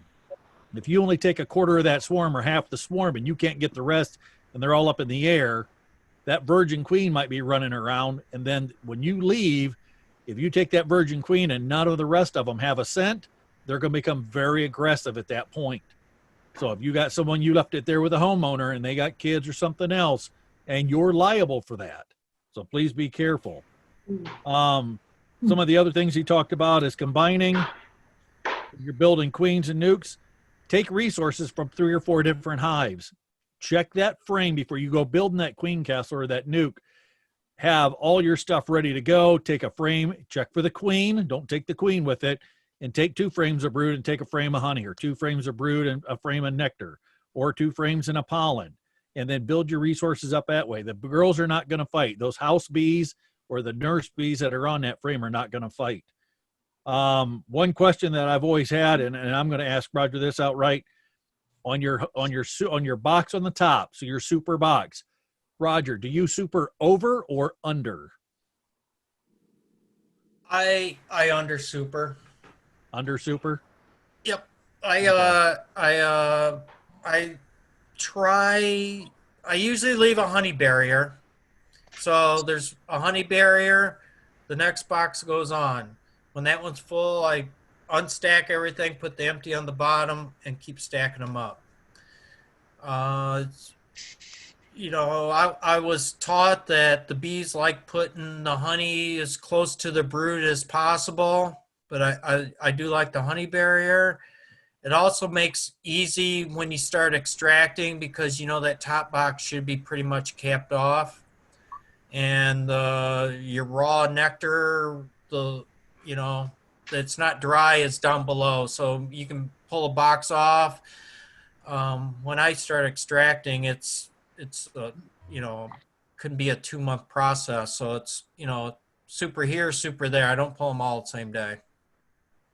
If you only take a quarter of that swarm or half the swarm and you can't get the rest and they're all up in the air, that virgin queen might be running around. And then when you leave, if you take that virgin queen and none of the rest of them have a scent, they're going to become very aggressive at that point. So if you got someone, you left it there with a homeowner and they got kids or something else, and you're liable for that. So please be careful. Some of the other things he talked about is combining. You're building queens and nukes. Take resources from 3 or 4 different hives. Check that frame before you go building that queen castle or that nuke. Have all your stuff ready to go. Take a frame, check for the queen. Don't take the queen with it. And take 2 frames of brood and take a frame of honey, or 2 frames of brood and a frame of nectar, or 2 frames and a pollen. And then build your resources up that way. The girls are not going to fight. Those house bees or the nurse bees that are on that frame are not going to fight. One question that I've always had, and I'm going to ask Roger this outright, on your box on the top, so your super box, Roger, do you super over or under? I under super. Under super? Yep. I try. I usually leave a honey barrier. So there's a honey barrier. The next box goes on. When that one's full, I unstack everything, put the empty on the bottom, and keep stacking them up. I was taught that the bees like putting the honey as close to the brood as possible, but I do like the honey barrier. It also makes easy when you start extracting because that top box should be pretty much capped off. And your raw nectar, that's not dry is down below. So you can pull a box off. When I start extracting, it's could be a 2-month process. So it's, super here, super there. I don't pull them all the same day.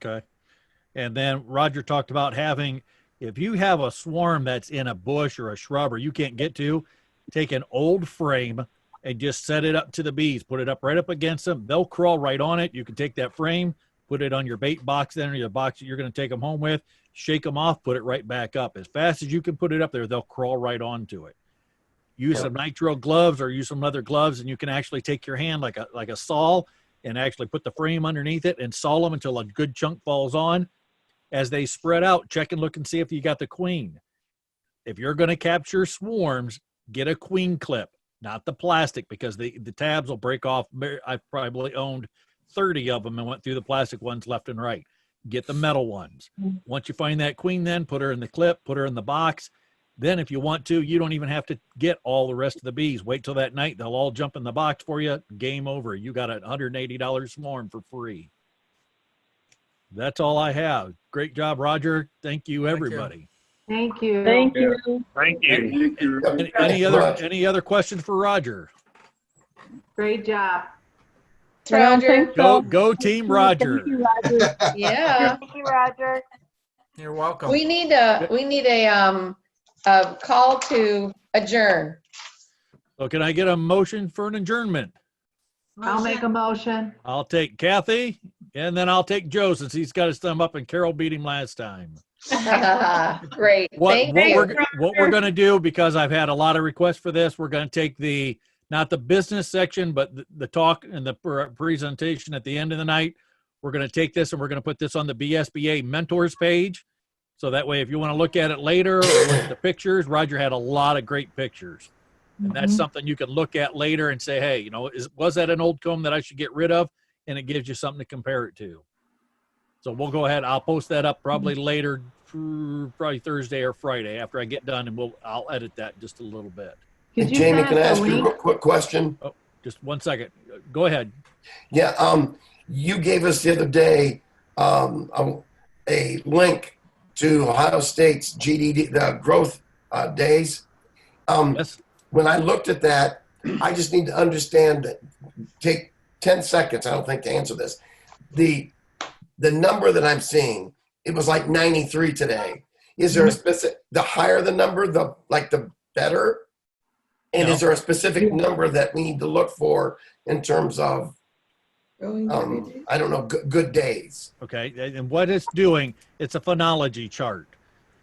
Okay. And then Roger talked about if you have a swarm that's in a bush or a shrub or you can't get to, take an old frame and just set it up to the bees. Put it up right up against them. They'll crawl right on it. You can take that frame, put it on your bait box then, or your box that you're going to take them home with, shake them off, put it right back up. As fast as you can put it up there, they'll crawl right onto it. Use some nitrile gloves or use some leather gloves, and you can actually take your hand like a saw and actually put the frame underneath it and saw them until a good chunk falls on. As they spread out, check and look and see if you got the queen. If you're going to capture swarms, get a queen clip, not the plastic, because the tabs will break off. I've probably owned 30 of them and went through the plastic ones left and right. Get the metal ones. Once you find that queen, then put her in the clip, put her in the box. Then if you want to, you don't even have to get all the rest of the bees. Wait till that night. They'll all jump in the box for you. Game over. You got a $180 swarm for free. That's all I have. Great job, Roger. Thank you, everybody. Thank you. Thank you. Thank you. Any other questions for Roger? Great job. I don't Roger. think so. Go team Roger. Thank you, Roger. Yeah. Thank you, Roger. You're welcome. We need a call to adjourn. So can I get a motion for an adjournment? I'll make a motion. I'll take Kathy, and then I'll take Joe since he's got his thumb up and Carol beat him last time. Great. Thank you. What we're going to do, because I've had a lot of requests for this, we're going to take not the business section, but the talk and the presentation at the end of the night. We're going to take this and we're going to put this on the BSBA mentors page. So that way, if you want to look at it later or look at the pictures, Roger had a lot of great pictures. And that's something you can look at later and say, hey, was that an old comb that I should get rid of? And it gives you something to compare it to. So we'll go ahead. I'll post that up probably later, probably Thursday or Friday after I get done, and I'll edit that just a little bit. Could you Jamie, send can I us ask a you a link? quick question? Oh, just 1 second. Go ahead. Yeah, you gave us the other day a link to Ohio State's GDD, the growth days. Yes. When I looked at that, I just need to understand that. Take 10 seconds, I don't think, to answer this. The number that I'm seeing, it was like 93 today. Is there a specific, the higher the number, the better? And No. is there a specific number that we need to look for in terms of, I don't know, good days? Okay. And what it's doing, it's a phonology chart.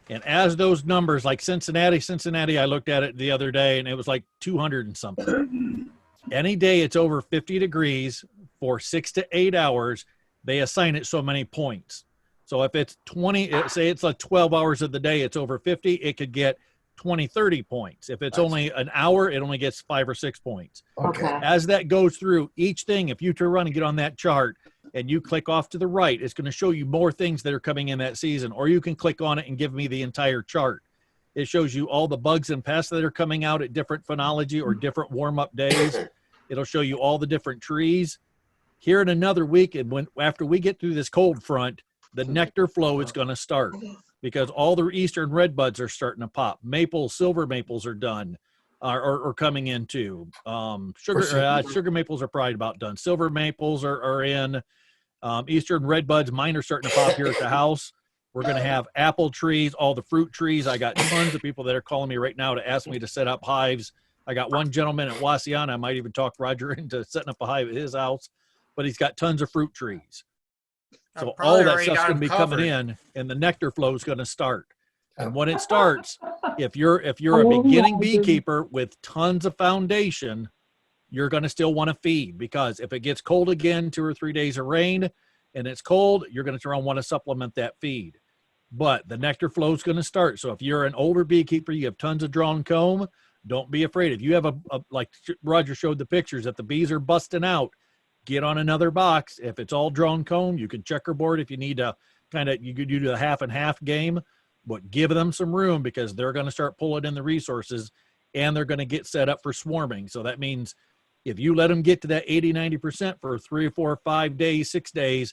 And as those numbers, like Cincinnati, I looked at it the other day and it was like 200 and something. Any day it's over 50 degrees for 6 to 8 hours, they assign it so many points. So if it's 20, say it's like 12 hours of the day, it's over 50, it could get 20, 30 points. If it's only an hour, it only gets 5 or 6 points. Okay. As that goes through each thing, if you turn around and get on that chart and you click off to the right, it's going to show you more things that are coming in that season, or you can click on it and give me the entire chart. It shows you all the bugs and pests that are coming out at different phonology or different warm-up days. It'll show you all the different trees. Here in another week, and after we get through this cold front, the nectar flow is going to start because all the eastern red buds are starting to pop. Maples, silver maples are done, or coming in too. Sugar maples are probably about done. Silver maples are in. Eastern red buds, mine are starting to pop here at the house. We're going to have apple trees, all the fruit trees. I got tons of people that are calling me right now to ask me to set up hives. I got one gentleman at Wasiana. I might even talk Roger into setting up a hive at his house. but he's got tons of fruit trees. So all Probably that already stuff's got going to be 'em coming covered. in, and the nectar flow is going to start. And when it starts, if you're a beginning beekeeper with tons of foundation, you're going to still want to feed, because if it gets cold again, 2 or 3 days of rain, and it's cold, you're going to want to supplement that feed. But the nectar flow is going to start. So if you're an older beekeeper, you have tons of drawn comb, don't be afraid. If you have like Roger showed the pictures, that the bees are busting out, get on another box. If it's all drawn comb, you can checkerboard if you need to you could do the half and half game, but give them some room, because they're going to start pulling in the resources, and they're going to get set up for swarming. So that means if you let them get to that 80, 90% for 3 or 4 or 5 days, 6 days,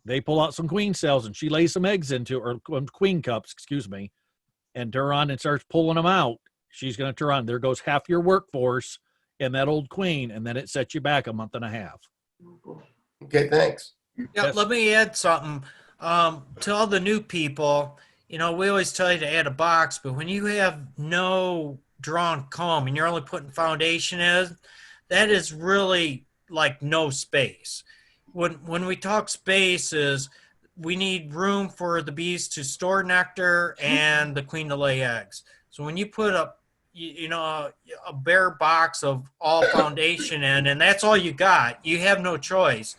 they pull out some queen cells and she lays some eggs into, or queen cups, excuse me, and turn on and starts pulling them out. She's going to turn on. There goes half your workforce in that old queen, and then it sets you back a month and a half. Okay, thanks. Yeah, Yes. let me add something. To all the new people, we always tell you to add a box, but when you have no drawn comb and you're only putting foundation in, that is really like no space. When we talk space, is we need room for the bees to store nectar and the queen to lay eggs. So when you put a bare box of all foundation in, and that's all you got, you have no choice.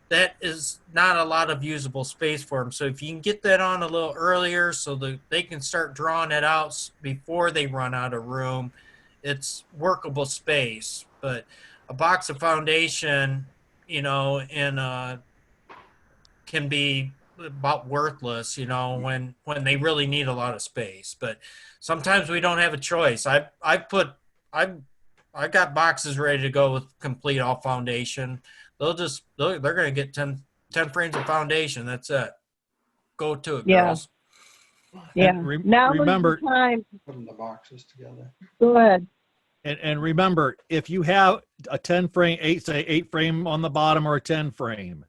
That is not a lot of usable space for them. So if you can get that on a little earlier so that they can start drawing it out before they run out of room, it's workable space. But a box of foundation, can be about worthless, when they really need a lot of space. But sometimes we don't have a choice. I got boxes ready to go with complete all foundation. They're going to get 10 frames of foundation. That's it. Go to it, Yeah. girls. Yeah. And Now is remember, the time. Putting the boxes together. Go ahead. and remember, if you have a 10 frame, 8 frame on the bottom, or a 10 frame,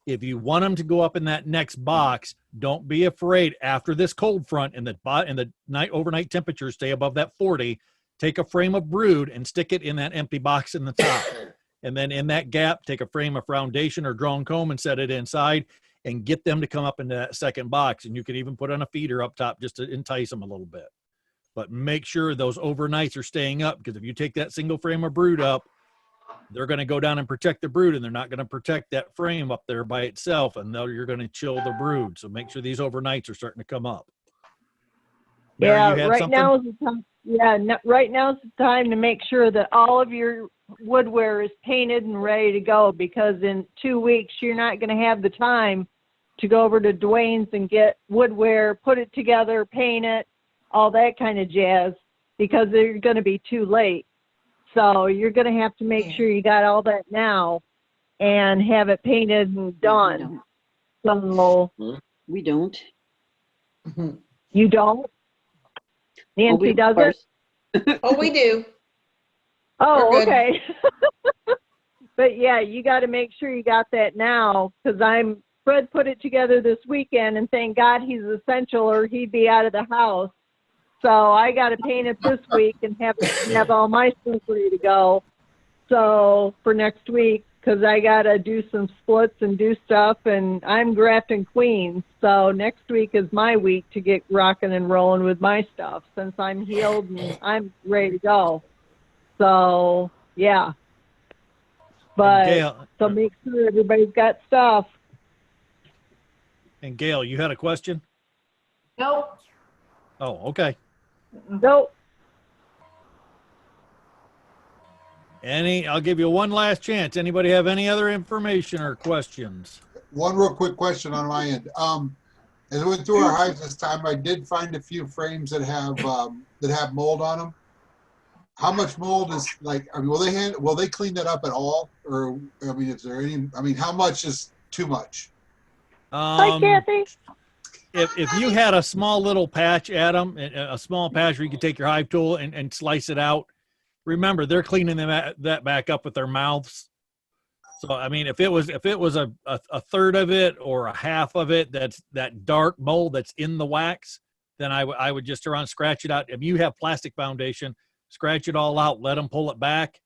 if you want them to go up in that next box, don't be afraid. After this cold front and the overnight temperatures stay above that 40, take a frame of brood and stick it in that empty box in the top. And then in that gap, take a frame of foundation or drawn comb and set it inside, and get them to come up into that second box. And you can even put on a feeder up top just to entice them a little bit. But make sure those overnights are staying up, because if you take that single frame of brood up, they're going to go down and protect the brood, and they're not going to protect that frame up there by itself, and you're going to chill the brood. So make sure these overnights are starting to come up. Mary, Yeah, you had right something? now is the time. Yeah, right now is the time to make sure that all of your woodware is painted and ready to go, because in 2 weeks you're not going to have the time to go over to Dwayne's and get woodware, put it together, paint it, all that kind of jazz, because they're going to be too late. So you're going to have to make sure you got all that now and have it painted and done. So We don't. you don't? Nancy does it? Oh, we do. Oh, We're good. okay. But yeah, you got to make sure you got that now, because Fred put it together this weekend, and thank God he's essential, or he'd be out of the house. So I got to paint it this week and have all my stuff ready to go. So for next week, because I got to do some splits and do stuff, and I'm grafting queens. So next week is my week to get rocking and rolling with my stuff, since I'm healed and I'm ready to go. So yeah. But Gail, so make sure everybody's got stuff. and Gail, you had a question? Nope. Oh, okay. Nope. I'll give you one last chance. Anybody have any other information or questions? One real quick question on my end. As I went through our hives this time, I did find a few frames that have mold on them. How much mold is will they clean that up at all? Or, is there any, how much is too much? Hi, Kathy. If you had a small little patch, Adam, a small patch where you could take your hive tool and slice it out, remember they're cleaning that back up with their mouths. So if it was a third of it or a half of it, that's that dark mold that's in the wax, then I would just scratch it out. If you have plastic foundation, scratch it all out, let them pull it back.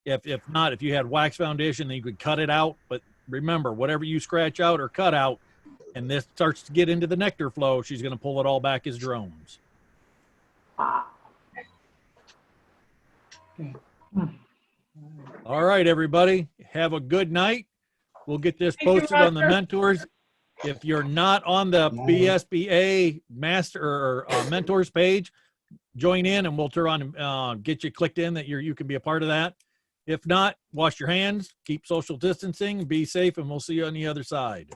If not, if you had wax foundation, then you could cut it out. But remember, whatever you scratch out or cut out, and this starts to get into the nectar flow, she's going to pull it all back as drones. All right, everybody, have a good night. We'll get this posted on the mentors. If you're not on the BSBA master or mentors page, join in and we'll turn on, get you clicked in that you can be a part of that. If not, wash your hands, keep social distancing, be safe, and we'll see you on the other side.